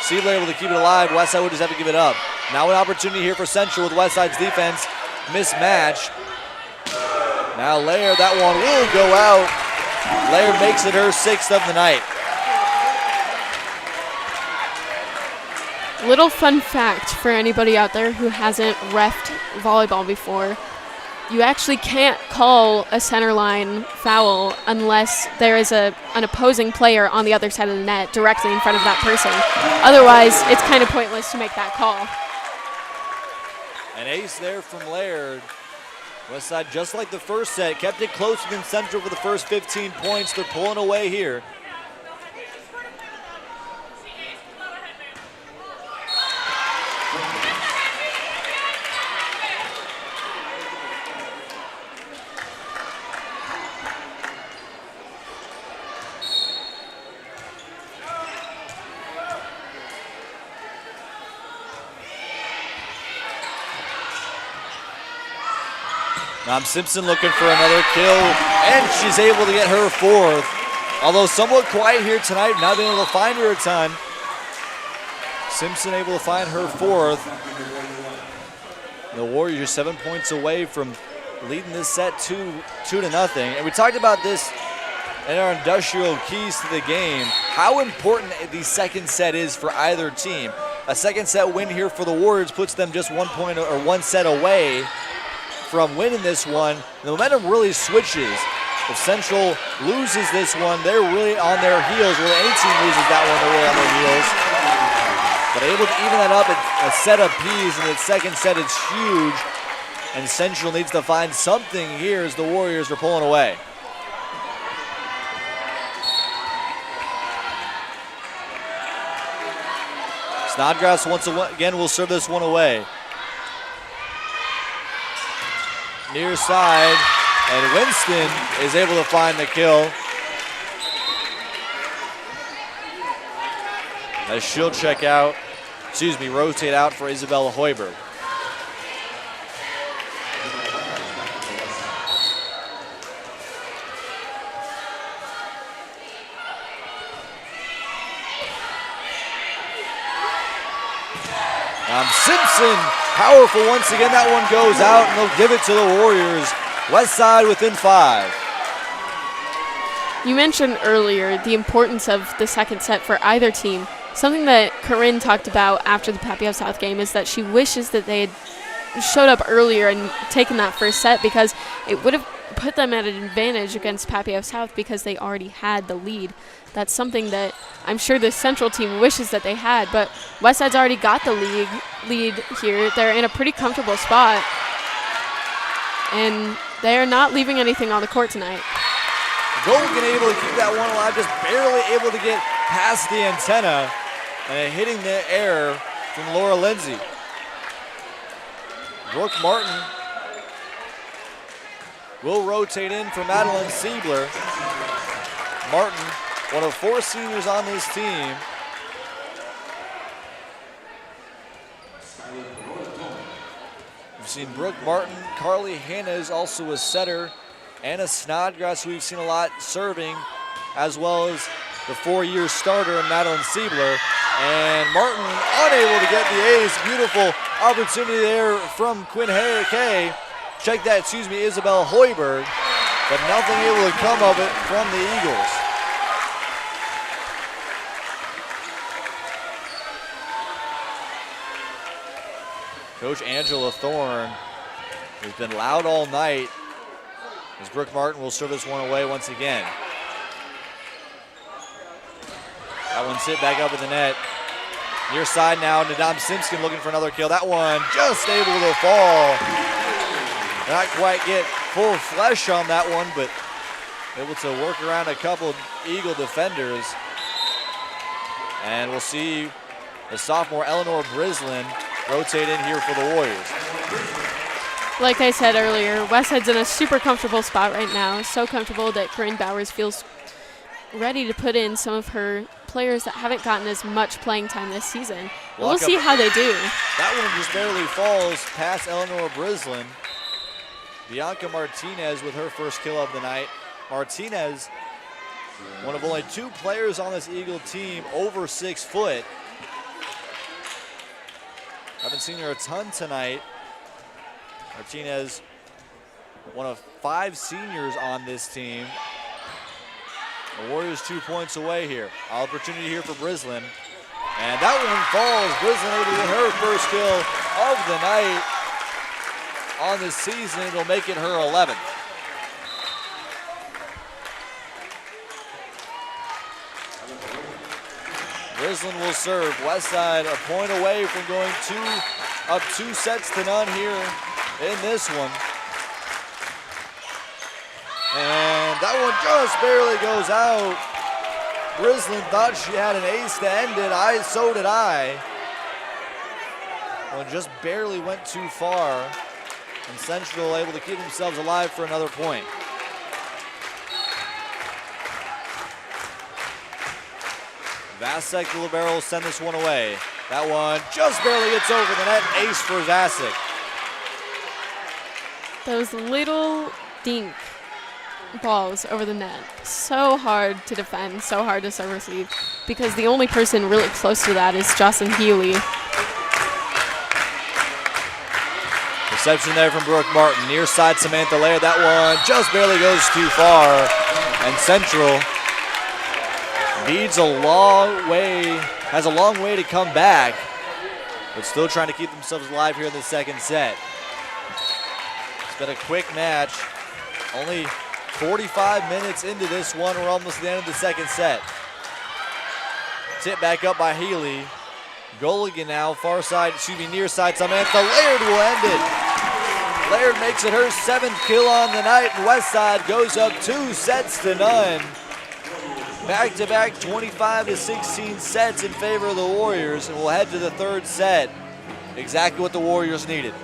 Siebler able to keep it alive. Westside would just have to give it up. Now an opportunity here for Central with Westside's defense. Mismatch. Now Laird, that one will go out. Laird makes it her 6th of the night. Little fun fact for anybody out there who hasn't reffed volleyball before. You actually can't call a center line foul unless there is an opposing player on the other side of the net directly in front of that person. Otherwise, it's kind of pointless to make that call. An ace there from Laird. Westside, just like the first set, kept it closer than Central for the first 15 points. They're pulling away here. Simpson looking for another kill, and she's able to get her 4th. Although somewhat quiet here tonight, not being able to find her a ton. Simpson able to find her 4th. The Warriors are 7 points away from leading this set 2-0. And we talked about this in our industrial keys to the game, how important the second set is for either team. A second set win here for the Warriors puts them just 1 point or 1 set away from winning this one. The momentum really switches. If Central loses this one, they're really on their heels. Or any team loses that one, they're really on their heels. But able to even that up at a set of Pease in the second set, it's huge. And Central needs to find something here as the Warriors are pulling away. Snodgrass once again will serve this one away. Near side, and Winston is able to find the kill. As she'll check out, rotate out for Isabella Hoiberg. Simpson, powerful once again. That one goes out, and they'll give it to the Warriors. Westside within 5. You mentioned earlier the importance of the second set for either team. Something that Corinne talked about after the Papio South game is that she wishes that they had showed up earlier and taken that first set, because it would have put them at an advantage against Papio South because they already had the lead. That's something that I'm sure the Central team wishes that they had, but Westside's already got the lead here. They're in a pretty comfortable spot, and they are not leaving anything on the court tonight. Golgan able to keep that one alive, just barely able to get past the antenna, and hitting the air from Laura Lindsay. Brooke Martin will rotate in for Madeline Siebler. Martin, one of 4 seniors on this team. We've seen Brooke Martin. Carly Hanna is also a setter. Anna Snodgrass, who we've seen a lot serving, as well as the 4-year starter, Madeline Siebler. And Martin unable to get the ace. Beautiful opportunity there from Quinn Kay. Check that, Isabel Hoiberg. But nothing able to come of it from the Eagles. Coach Angela Thorne has been loud all night as Brooke Martin will serve this one away once again. That one's hit back up in the net. Near side now, Nadam Simpson looking for another kill. That one just able to fall. Not quite get full flesh on that one, but able to work around a couple Eagle defenders. And we'll see the sophomore Eleanor Brislin rotate in here for the Warriors. Like I said earlier, Westside's in a super comfortable spot right now. So comfortable that Corinne Bowers feels ready to put in some of her players that haven't gotten as much playing time this season. We'll see how they do. That one just barely falls past Eleanor Brislin. Bianca Martinez with her first kill of the night. Martinez, one of only 2 players on this Eagle team over 6 foot. Haven't seen her a ton tonight. Martinez, one of 5 seniors on this team. The Warriors 2 points away here. Opportunity here for Brislin. And that one falls. Brislin able to get her first kill of the night on this season. It'll make it her 11th. Brislin will serve. Westside a point away from going 2 sets to none here in this one. And that one just barely goes out. Brislin thought she had an ace to end it. So did I. One just barely went too far. And Central able to keep themselves alive for another point. Vasek, the libero, will send this one away. That one just barely gets over the net. Ace for Vasek. Those little dink balls over the net. So hard to defend, so hard to serve receive, because the only person really close to that is Jocelyn Healy. Reception there from Brooke Martin. Near side Samantha Laird. That one just barely goes too far. And Central needs a long way, has a long way to come back, but still trying to keep themselves alive here in the second set. been a quick match. Only 45 minutes into this one. We're almost at the end of the second set. Tip back up by Healy. Goligan now, far side, near side. Samantha Laird will end it. Laird makes it her 7th kill on the night, and Westside goes up 2-0. Back-to-back 25-16 sets in favor of the Warriors, and we'll head to the third set. Exactly what the Warriors needed.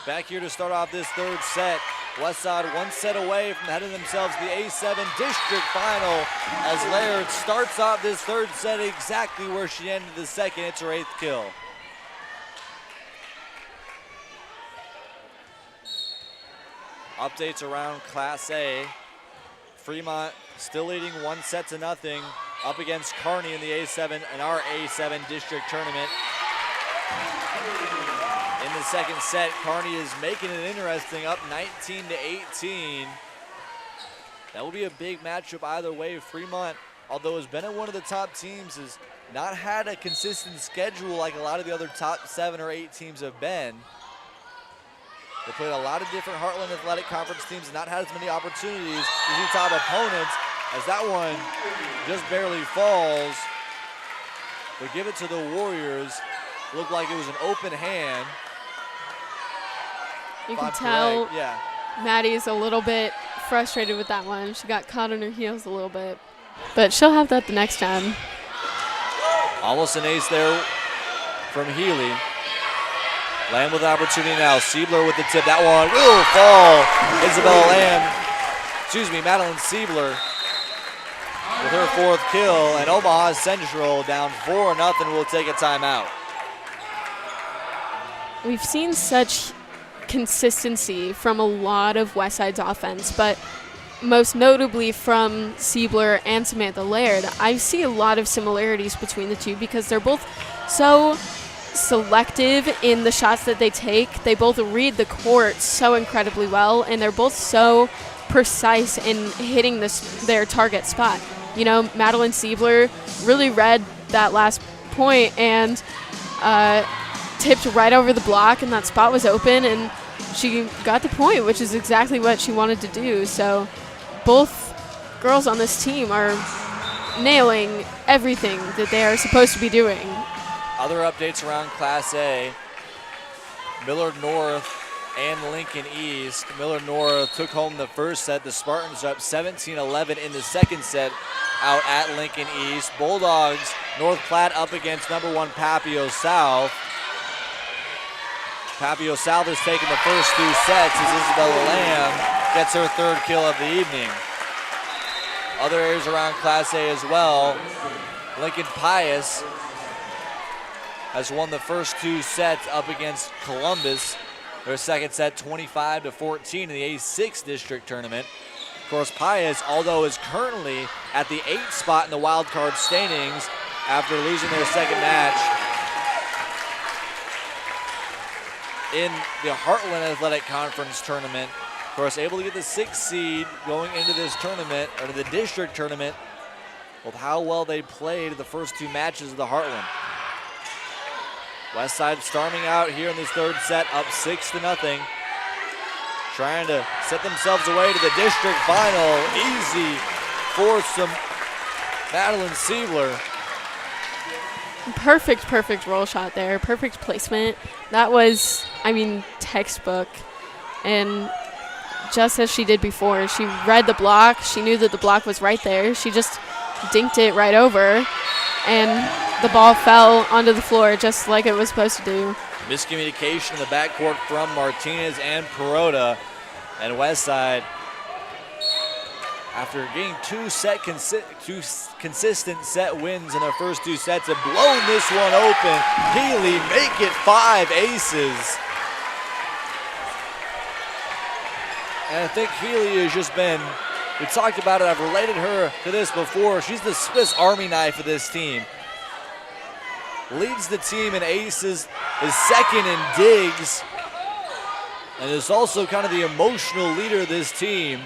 Back here to start off this third set. Westside 1 set away from heading themselves to the A-7 district final as Laird starts off this third set exactly where she ended the second. It's her 8th kill. Updates around Class A. Fremont still leading 1-0 up against Kearney in the A-7 in our A-7 district tournament. In the second set, Kearney is making it interesting, up 19-18. That will be a big matchup either way. Fremont, although has been at one of the top teams, has not had a consistent schedule like a lot of the other top 7 or 8 teams have been. They played a lot of different Heartland Athletic Conference teams and not had as many opportunities to see top opponents, as that one just barely falls. But give it to the Warriors. Looked like it was an open hand. You can tell Maddie's a little bit frustrated with that one. She got caught on her heels a little bit, but she'll have that the next time. Almost an ace there from Healy. Lamb with the opportunity now. Siebler with the tip. That one will fall. Isabella Lamb, Madeline Siebler with her 4th kill, and Omaha Central down 4-0 will take a timeout. We've seen such consistency from a lot of Westside's offense, but most notably from Siebler and Samantha Laird. I see a lot of similarities between the two because they're both so selective in the shots that they take. They both read the court so incredibly well, and they're both so precise in hitting their target spot. You know, Madeline Siebler really read that last point and tipped right over the block, and that spot was open, and she got the point, which is exactly what she wanted to do. So both girls on this team are nailing everything that they are supposed to be doing. Other updates around Class A. Millard North and Lincoln East. Millard North took home the first set. The Spartans are up 17-11 in the second set out at Lincoln East. Bulldogs, North Platte up against number 1 Papio South. Papio South has taken the first 2 sets as Isabella Lamb gets her 3rd kill of the evening. Other areas around Class A as well. Lincoln Pius has won the first 2 sets up against Columbus. Their second set 25-14 in the A6 district tournament. Of course, Pius, although is currently at the 8th spot in the wild card standings after losing their second match in the Heartland Athletic Conference tournament. Of course, able to get the 6th seed going into this tournament, or the district tournament, with how well they played the first 2 matches of the Heartland. Westside storming out here in this 3rd set, up 6-0. Trying to set themselves away to the district final. Easy for some Madeline Siebler. Perfect roll shot there. Perfect placement. That was, textbook. And just as she did before, she read the block. She knew that the block was right there. She just dinked it right over. And the ball fell onto the floor just like it was supposed to do. Miscommunication in the backcourt from Martinez and Perota. And Westside, after getting 2 consistent set wins in their first 2 sets, have blown this one open. Healy make it 5 aces. And I think Healy has just been, we talked about it, I've related her to this before. She's the Swiss Army knife of this team. Leads the team in aces, is second in digs, and is also kind of the emotional leader of this team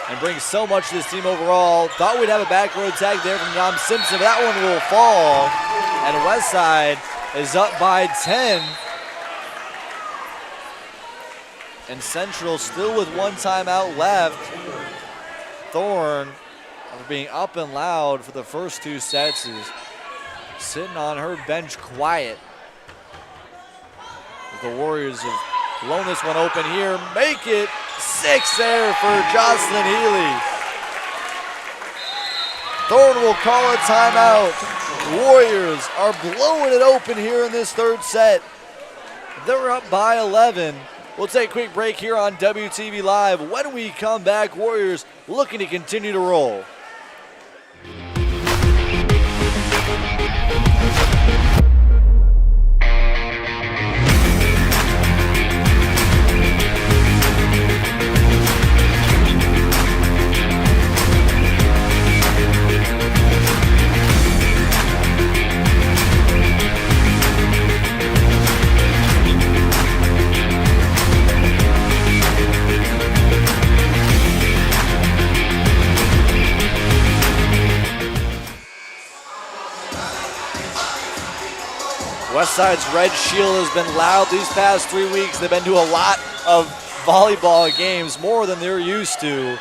and brings so much to this team overall. Thought we'd have a back row tag there from Dom Simpson, but that one will fall. And Westside is up by 10. And Central still with 1 timeout left. Thorne, after being up and loud for the first 2 sets, is sitting on her bench quiet. The Warriors have blown this one open here. Make it 6 there for Jocelyn Healy. Thorne will call a timeout. Warriors are blowing it open here in this 3rd set. They're up by 11. We'll take a quick break here on WTV Live. When we come back, Warriors looking to continue to roll. Westside's red shield has been loud these past 3 weeks. They've been to a lot of volleyball games, more than they're used to.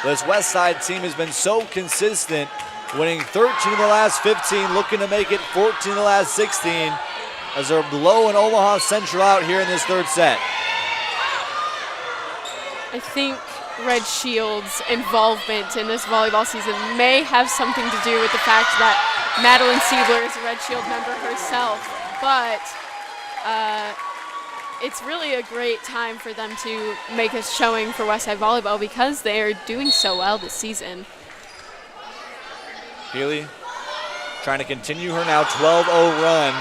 This Westside team has been so consistent, winning 13 of the last 15, looking to make it 14 of the last 16, as they're blowing Omaha Central out here in this 3rd set. I think Red Shield's involvement in this volleyball season may have something to do with the fact that Madeline Siebler is a Red Shield member herself, but it's really a great time for them to make a showing for Westside Volleyball because they are doing so well this season. Healy trying to continue her now 12-0 run.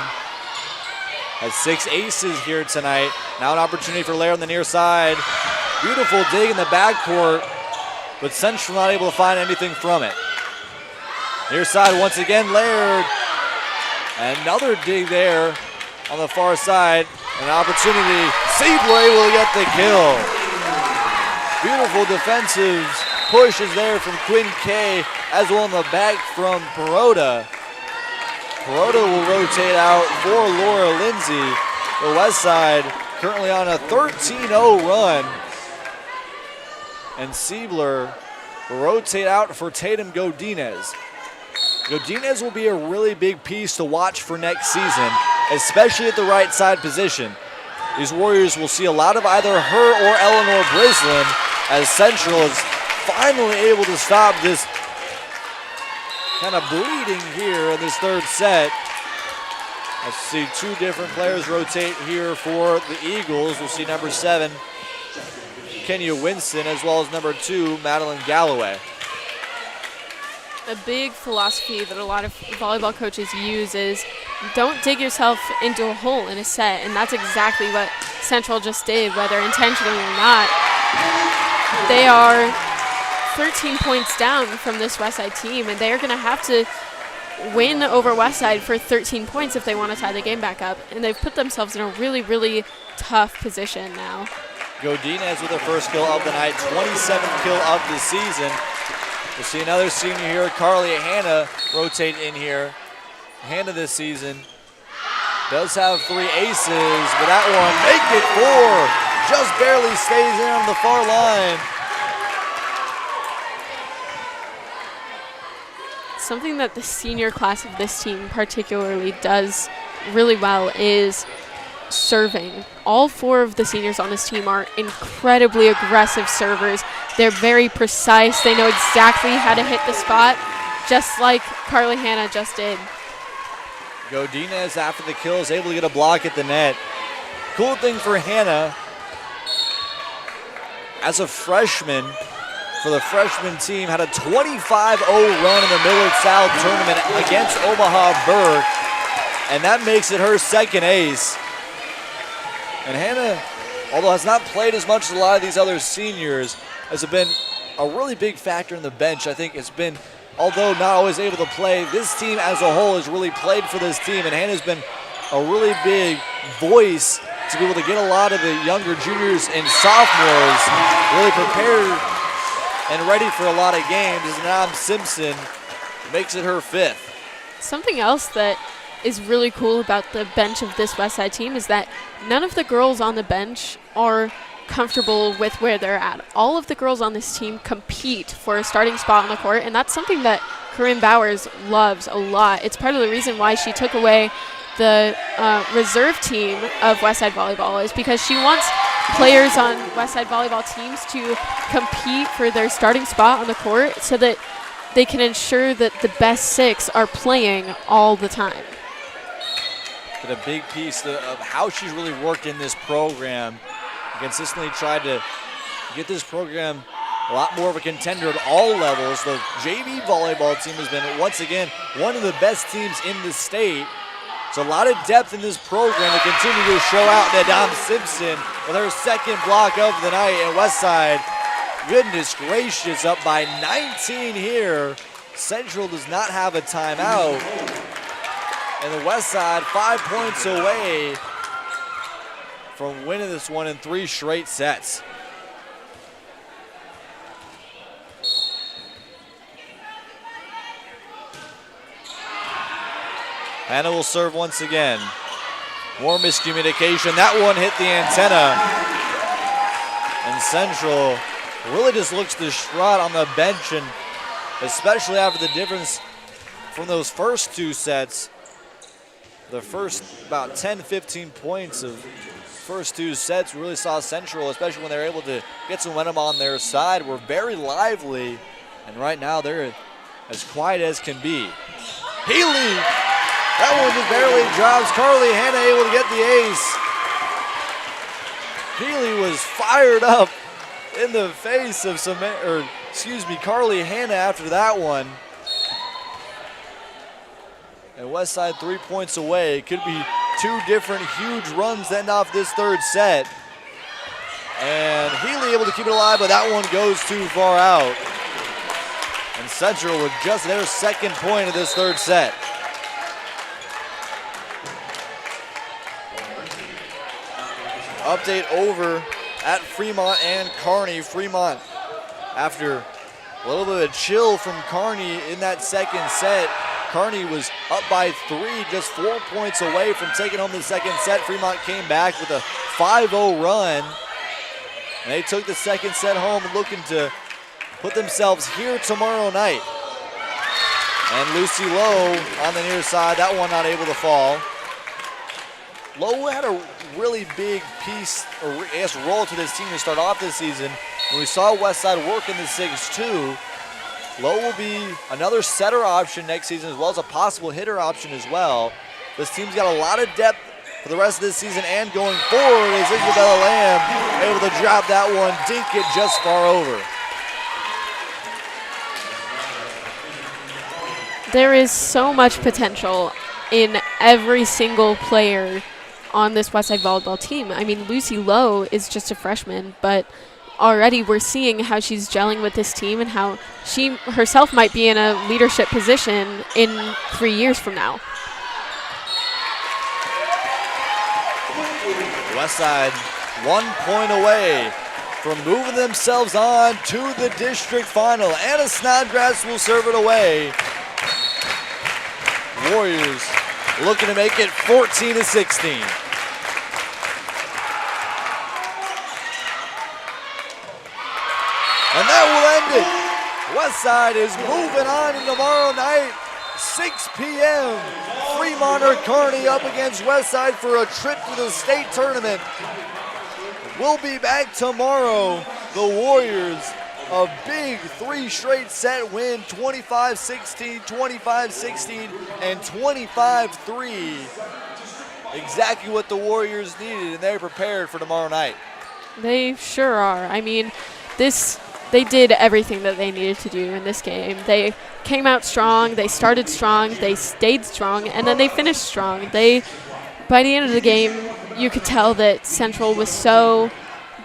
Has 6 aces here tonight. Now an opportunity for Laird on the near side. Beautiful dig in the backcourt, but Central not able to find anything from it. Near side once again, Laird. Another dig there on the far side. An opportunity. Siebler will get the kill. Beautiful defensive pushes there from Quinn Kay, as well in the back from Perota. Perota will rotate out for Laura Lindsay. The Westside currently on a 13-0 run. And Siebler rotate out for Tatum Godinez. Godinez will be a really big piece to watch for next season, especially at the right side position. These Warriors will see a lot of either her or Eleanor Brislin, as Central is finally able to stop this kind of bleeding here in this third set. Let's see two different players rotate here for the Eagles. We'll see number 7, Kenya Winston, as well as number 2, Madeline Galloway. A big philosophy that a lot of volleyball coaches use is don't dig yourself into a hole in a set, and that's exactly what Central just did, whether intentionally or not. They are 13 points down from this Westside team, and they are going to have to win over Westside for 13 points if they want to tie the game back up, and they've put themselves in a really, really tough position now. Godinez with her first kill of the night, 27th kill of the season. We'll see another senior here, Carly Hanna, rotate in here. Hanna this season does have 3 aces, but that one make it 4. Just barely stays in on the far line. Something that the senior class of this team particularly does really well is serving. All 4 of the seniors on this team are incredibly aggressive servers. They're very precise. They know exactly how to hit the spot, just like Carly Hanna just did. Godinez, after the kill, is able to get a block at the net. Cool thing for Hanna, as a freshman, for the freshman team, had a 25-0 run in the Millard South tournament against Omaha Burke, and that makes it her second ace. And Hanna, although has not played as much as a lot of these other seniors, has been a really big factor in the bench. I think it's been, although not always able to play, this team as a whole has really played for this team, and Hanna's been a really big voice to be able to get a lot of the younger juniors and sophomores really prepared and ready for a lot of games, as Nam Simpson makes it her 5th. Something else that is really cool about the bench of this Westside team is that none of the girls on the bench are comfortable with where they're at. All of the girls on this team compete for a starting spot on the court, and that's something that Corinne Bowers loves a lot. It's part of the reason why she took away the reserve team of Westside Volleyball, is because she wants players on Westside Volleyball teams to compete for their starting spot on the court so that they can ensure that the best 6 are playing all the time. But a big piece of how she's really worked in this program, consistently tried to get this program a lot more of a contender at all levels. The JV volleyball team has been, once again, one of the best teams in the state. There's a lot of depth in this program to continue to show out. Nadam Simpson with her 2nd block of the night, and Westside, goodness gracious, up by 19 here. Central does not have a timeout. And the Westside 5 points away from winning this one in 3 straight sets. Hanna will serve once again. More miscommunication. That one hit the antenna. And Central really just looks distraught on the bench, and especially after the difference from those first 2 sets. The first about 10-15 points of first 2 sets, we really saw Central, especially when they were able to get some momentum on their side, were very lively. And right now they're as quiet as can be. Healy! That one just barely drops. Carly Hanna able to get the ace. Healy was fired up in the face of Carly Hanna after that one. And Westside 3 points away. It could be 2 different huge runs to end off this 3rd set. And Healy able to keep it alive, but that one goes too far out. And Central with just their 2nd point of this 3rd set. Update over at Fremont and Kearney. Fremont, after a little bit of a chill from Kearney in that 2nd set, Kearney was up by 3, just 4 points away from taking home the 2nd set. Fremont came back with a 5-0 run. And they took the 2nd set home, looking to put themselves here tomorrow night. And Lucy Lowe on the near side, that one not able to fall. Lowe had a really big piece, or I guess role to this team to start off this season. When we saw Westside work in the 6-2, Lowe will be another setter option next season as well as a possible hitter option as well. This team's got a lot of depth for the rest of this season and going forward as Isabella Lamb able to drop that one, dink it just far over. There is so much potential in every single player on this Westside volleyball team. I mean, Lucy Lowe is just a freshman, but already we're seeing how she's gelling with this team and how she herself might be in a leadership position in 3 years from now. Westside 1 point away from moving themselves on to the district final. Anna Snodgrass will serve it away. Warriors looking to make it 14-16. And that will end it. Westside is moving on to tomorrow night, 6 p.m. Fremont or Kearney up against Westside for a trip to the state tournament. We'll be back tomorrow. The Warriors, a big 3 straight set win, 25-16, 25-16, and 25-3. Exactly what the Warriors needed, and they're prepared for tomorrow night. They sure are. I mean, they did everything that they needed to do in this game. They came out strong, they started strong, they stayed strong, and then they finished strong. By the end of the game, you could tell that Central was so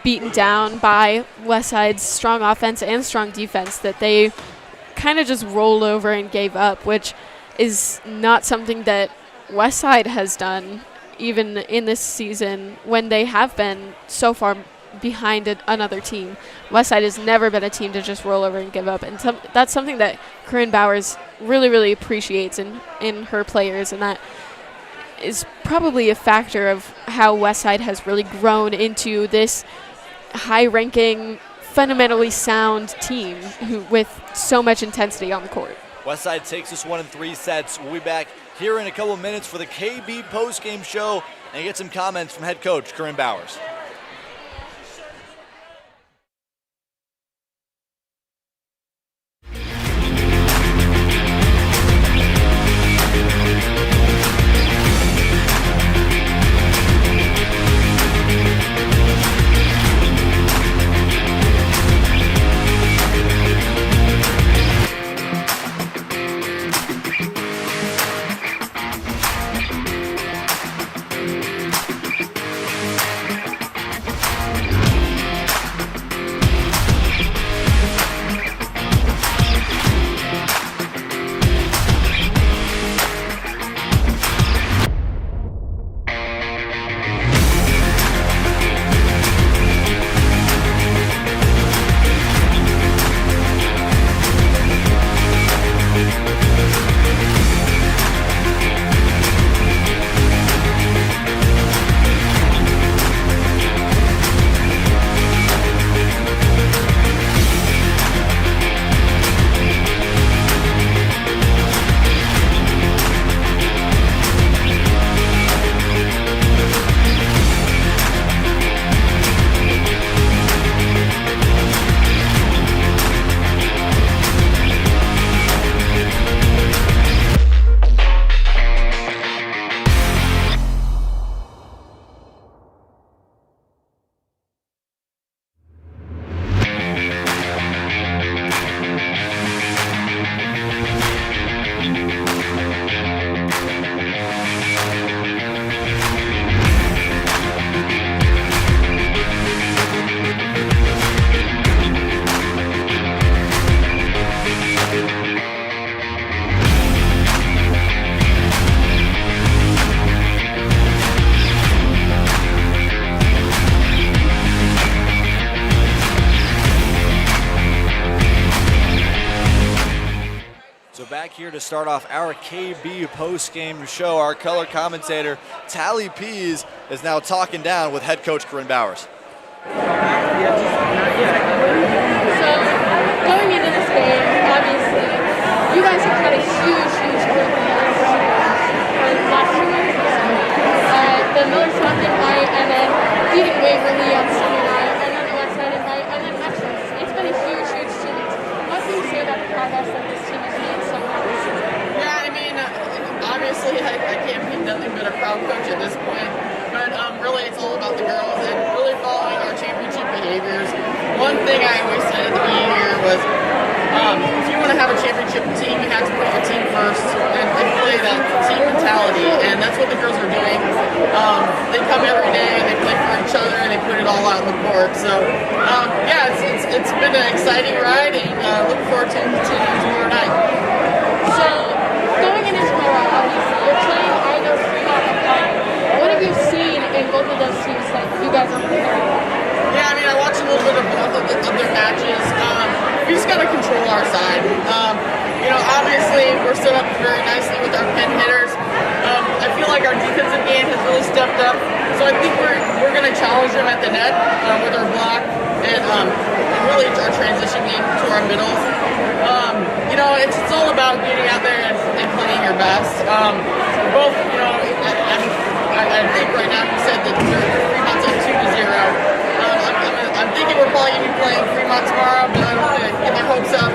beaten down by Westside's strong offense and strong defense that they kind of just rolled over and gave up, which is not something that Westside has done even in this season when they have been so far behind another team. Westside has never been a team to just roll over and give up, and that's something that Corinne Bowers really, really appreciates in her players, and that is probably a factor of how Westside has really grown into this high-ranking, fundamentally sound team with so much intensity on the court. Westside takes this one in 3 sets. We'll be back here in a couple of minutes for the KB postgame show and get some comments from head coach Corinne Bowers. Here to start off our KB post-game show, our color commentator, Tallie Pease, is now talking down with head coach Corinne Bowers. So, going game, obviously, you guys have had a huge growth in the last 2 months. The Miller South invite, and then beating Waverly on Sunday night, and then the Westside invite, and then Metros. It's been a huge change. What can you say about the progress that this team has made so far this season? Yeah, I mean, obviously I can't be nothing but a proud coach at this point, but really it's all about the girls and really following our championship behaviors. One thing I always said at the beginning here was, if you want to have a championship team, you have to put your team first and play that team mentality, and that's what the girls are doing. They come every day and they play for each other and they put it all out on the court. So yeah, it's been an exciting ride, and look forward to continuing tomorrow night. So going into tomorrow, obviously you're playing either Fremont or Pine. What have you seen in both of those teams that you guys are playing? Yeah, I mean, I watched a little bit of both of their matches. We just got to control our side. Obviously, we're set up very nicely with our pin hitters. I feel like our defensive game has really stepped up. So I think we're going to challenge them at the net with our block and really our transition game to our middles. It's all about getting out there and playing your best. Both, I think right now you said that Fremont's at 2-0. I'm thinking we're probably going to be playing Fremont tomorrow, but I don't want to get their hopes up.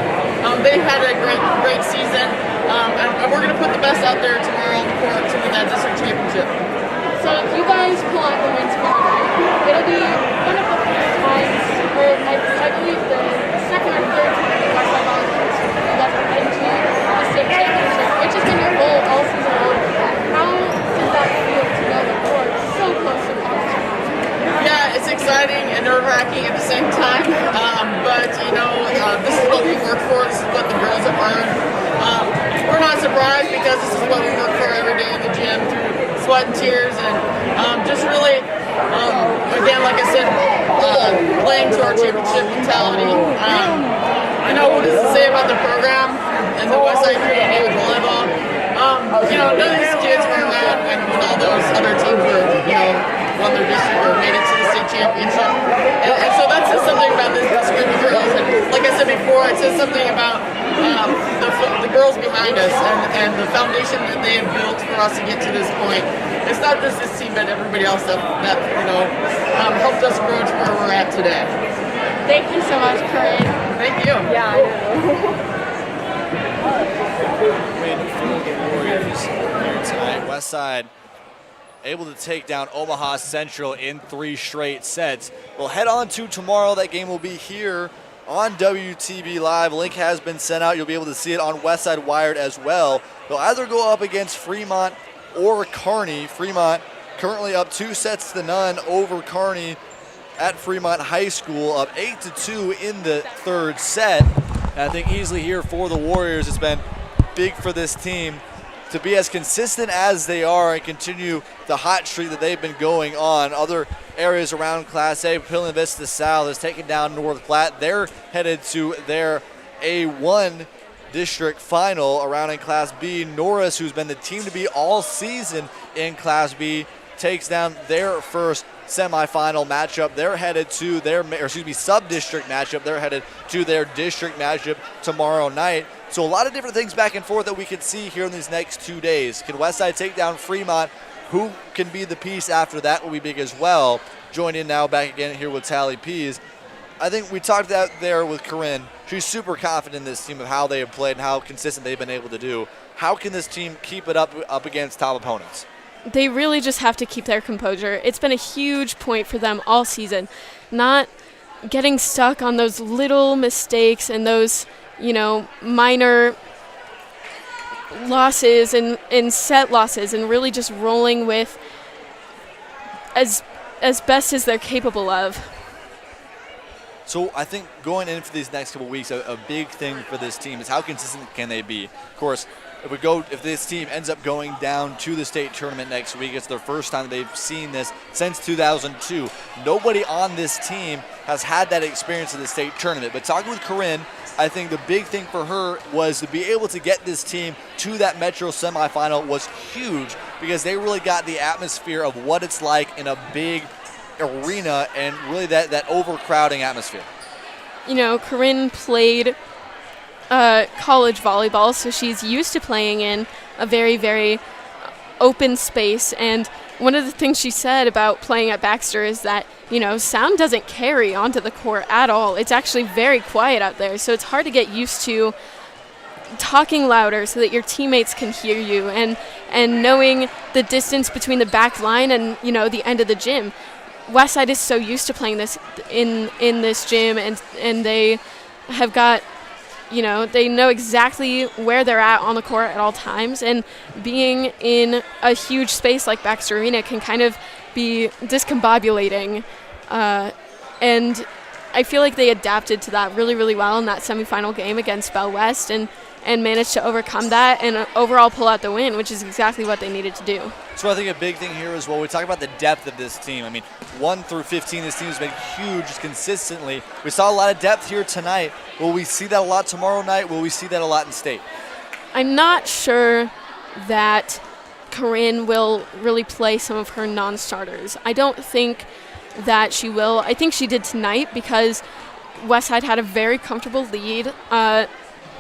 They've had a great season, and we're going to put the best out there tomorrow on the court to win that district championship. So if you guys pull out the win tomorrow night, it'll be one of the first times, or I believe the second or third time in Westside Volleyball history you guys are heading to the state championship, which has been your goal all season long. How does that feel to know that you're so close to conference? Yeah, it's exciting and nerve-wracking at the same time, but this is what we work for, this is what the girls have earned. We're not surprised because this is what we work for every day in the gym through sweat and tears, and just really, again, like I said, playing to our championship mentality. What does it say about the program and the Westside community with volleyball? None of these kids were around when all those other teams were, won their district or made it to the state championship. And so that says something about this group of girls. And like I said before, it says something about the girls behind us and the foundation that they have built for us to get to this point. It's not just this team, but everybody else that helped us grow to where we're at today. Thank you so much, Corinne. Thank you. Yeah, I know. Win for the Warriors here tonight. Westside able to take down Omaha Central in 3 straight sets. We'll head on to tomorrow. That game will be here on WTV Live. Link has been sent out. You'll be able to see it on Westside Wired as well. They'll either go up against Fremont or Kearney. Fremont currently up 2-0 over Kearney at Fremont High School, up 8-2 in the 3rd set. And I think easily here for the Warriors, it's been big for this team to be as consistent as they are and continue the hot streak that they've been going on. Other areas around Class A, Pillen Vista South has taken down North Platte. They're headed to their A1 district final. Around in Class B, Norris, who's been the team to beat all season in Class B, takes down their first semifinal matchup. They're headed to their, sub-district matchup. They're headed to their district matchup tomorrow night. So a lot of different things back and forth that we can see here in these next 2 days. Can Westside take down Fremont? Who can be the piece after that will be big as well. Joined in now back again here with Tallie Pease. I think we talked out there with Corinne. She's super confident in this team of how they have played and how consistent they've been able to do. How can this team keep it up against top opponents? They really just have to keep their composure. It's been a huge point for them all season, not getting stuck on those little mistakes and those, minor losses and set losses, and really just rolling with as best as they're capable of. So I think going in for these next couple weeks, a big thing for this team is how consistent can they be? Of course, if this team ends up going down to the state tournament next week, it's their first time they've seen this since 2002. Nobody on this team has had that experience in the state tournament. But talking with Corinne, I think the big thing for her was to be able to get this team to that Metro semifinal was huge, because they really got the atmosphere of what it's like in a big arena and really that overcrowding atmosphere. Corinne played college volleyball, so she's used to playing in a very, very open space. And one of the things she said about playing at Baxter is that, sound doesn't carry onto the court at all. It's actually very quiet out there, so it's hard to get used to talking louder so that your teammates can hear you, and knowing the distance between the back line and the end of the gym. Westside is so used to playing this in this gym, and they have got they know exactly where they're at on the court at all times, and being in a huge space like Baxter Arena can kind of be discombobulating, and I feel like they adapted to that really, really well in that semifinal game against Bell West, and managed to overcome that and overall pull out the win, which is exactly what they needed to do. So I think a big thing here as well, we talk about the depth of this team. I mean, 1 through 15, this team has been huge consistently. We saw a lot of depth here tonight. Will we see that a lot tomorrow night? Will we see that a lot in state? I'm not sure that Corinne will really play some of her non-starters. I don't think that she will. I think she did tonight because Westside had a very comfortable lead,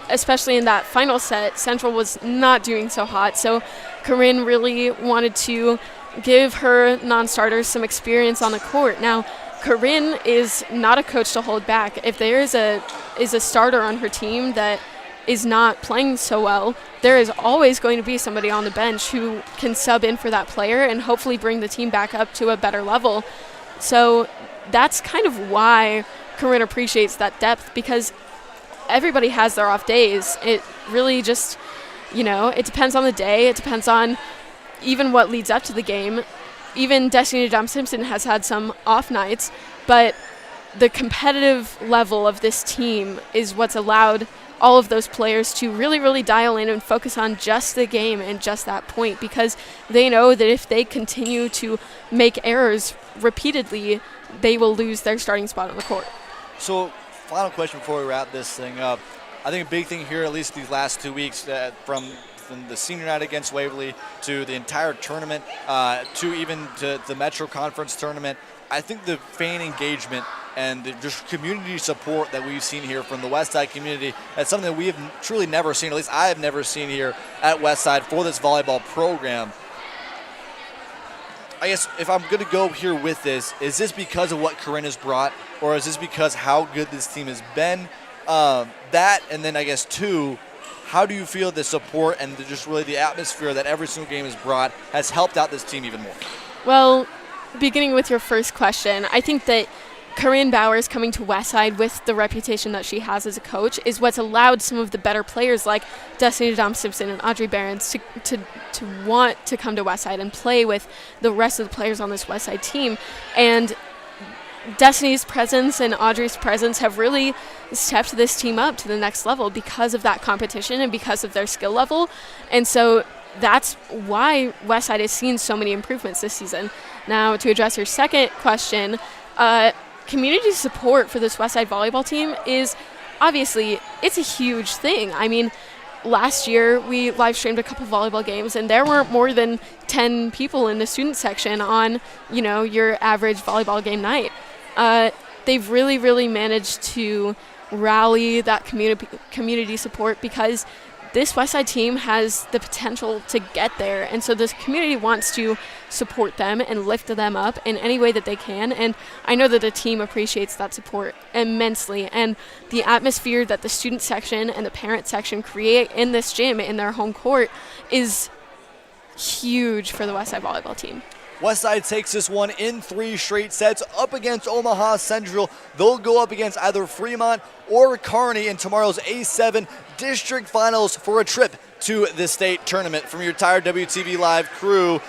especially in that final set. Central was not doing so hot, so Corinne really wanted to give her non-starters some experience on the court. Now, Corinne is not a coach to hold back. If there is a starter on her team that is not playing so well, there is always going to be somebody on the bench who can sub in for that player and hopefully bring the team back up to a better level. So that's kind of why Corinne appreciates that depth, because everybody has their off days. It really just, it depends on the day. It depends on even what leads up to the game. Even Destiny Dom-Simpson has had some off nights, but the competitive level of this team is what's allowed all of those players to really, really dial in and focus on just the game and just that point, because they know that if they continue to make errors repeatedly, they will lose their starting spot on the court. So, final question before we wrap this thing up. I think a big thing here, at least these last 2 weeks, from the senior night against Waverly to the entire tournament, to even to the Metro Conference tournament, I think the fan engagement and the just community support that we've seen here from the Westside community, that's something that we have truly never seen, at least I have never seen here at Westside for this volleyball program. I guess if I'm going to go here with this, is this because of what Corinne has brought, or is this because how good this team has been? That, and then I guess 2, how do you feel the support and just really the atmosphere that every single game has brought has helped out this team even more? Well, beginning with your first question, I think that Corinne Bowers coming to Westside with the reputation that she has as a coach is what's allowed some of the better players like Destiny Dom-Simpson and Audrey Behrens to want to come to Westside and play with the rest of the players on this Westside team. And Destiny's presence and Audrey's presence have really stepped this team up to the next level because of that competition and because of their skill level. And so that's why Westside has seen so many improvements this season. Now, to address your second question, community support for this Westside volleyball team is obviously, it's a huge thing. I mean, last year we live streamed a couple volleyball games and there weren't more than 10 people in the student section on, your average volleyball game night. They've really, really managed to rally that community support because this Westside team has the potential to get there, and so this community wants to support them and lift them up in any way that they can, and I know that the team appreciates that support immensely, and the atmosphere that the student section and the parent section create in this gym in their home court is huge for the Westside volleyball team. Westside takes this one in 3 straight sets up against Omaha Central. They'll go up against either Fremont or Kearney in tomorrow's A-7 district finals for a trip to the state tournament. From your entire WTV Live crew,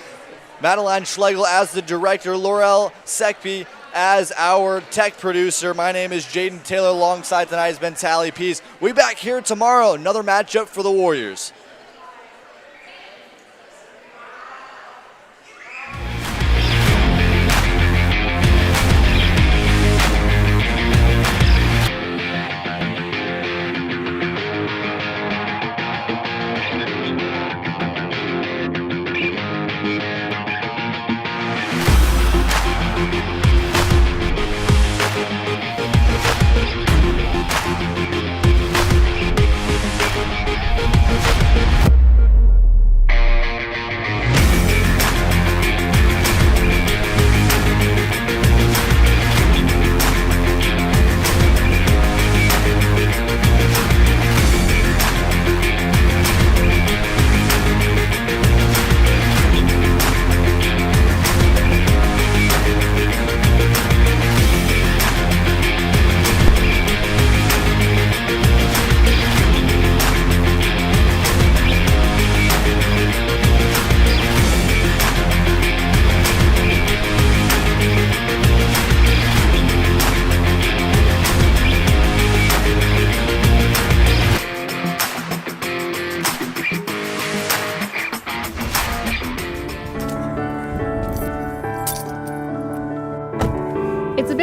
Madeline Schlegel as the director, Laurel Sekpi as our tech producer. My name is Jaden Taylor. Alongside tonight has been Tallie, Pease. We'll be back here tomorrow. Another matchup for the Warriors.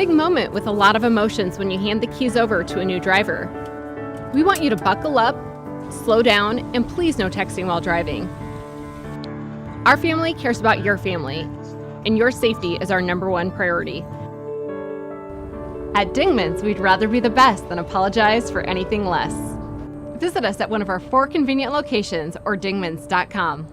big moment with a lot of emotions when you hand the keys over to a new driver. We want you to buckle up, slow down, and please no texting while driving. Our family cares about your family, and your safety is our #1 priority. At Dingman's, we'd rather be the best than apologize for anything less. Visit us at one of our 4 convenient locations or dingmans.com.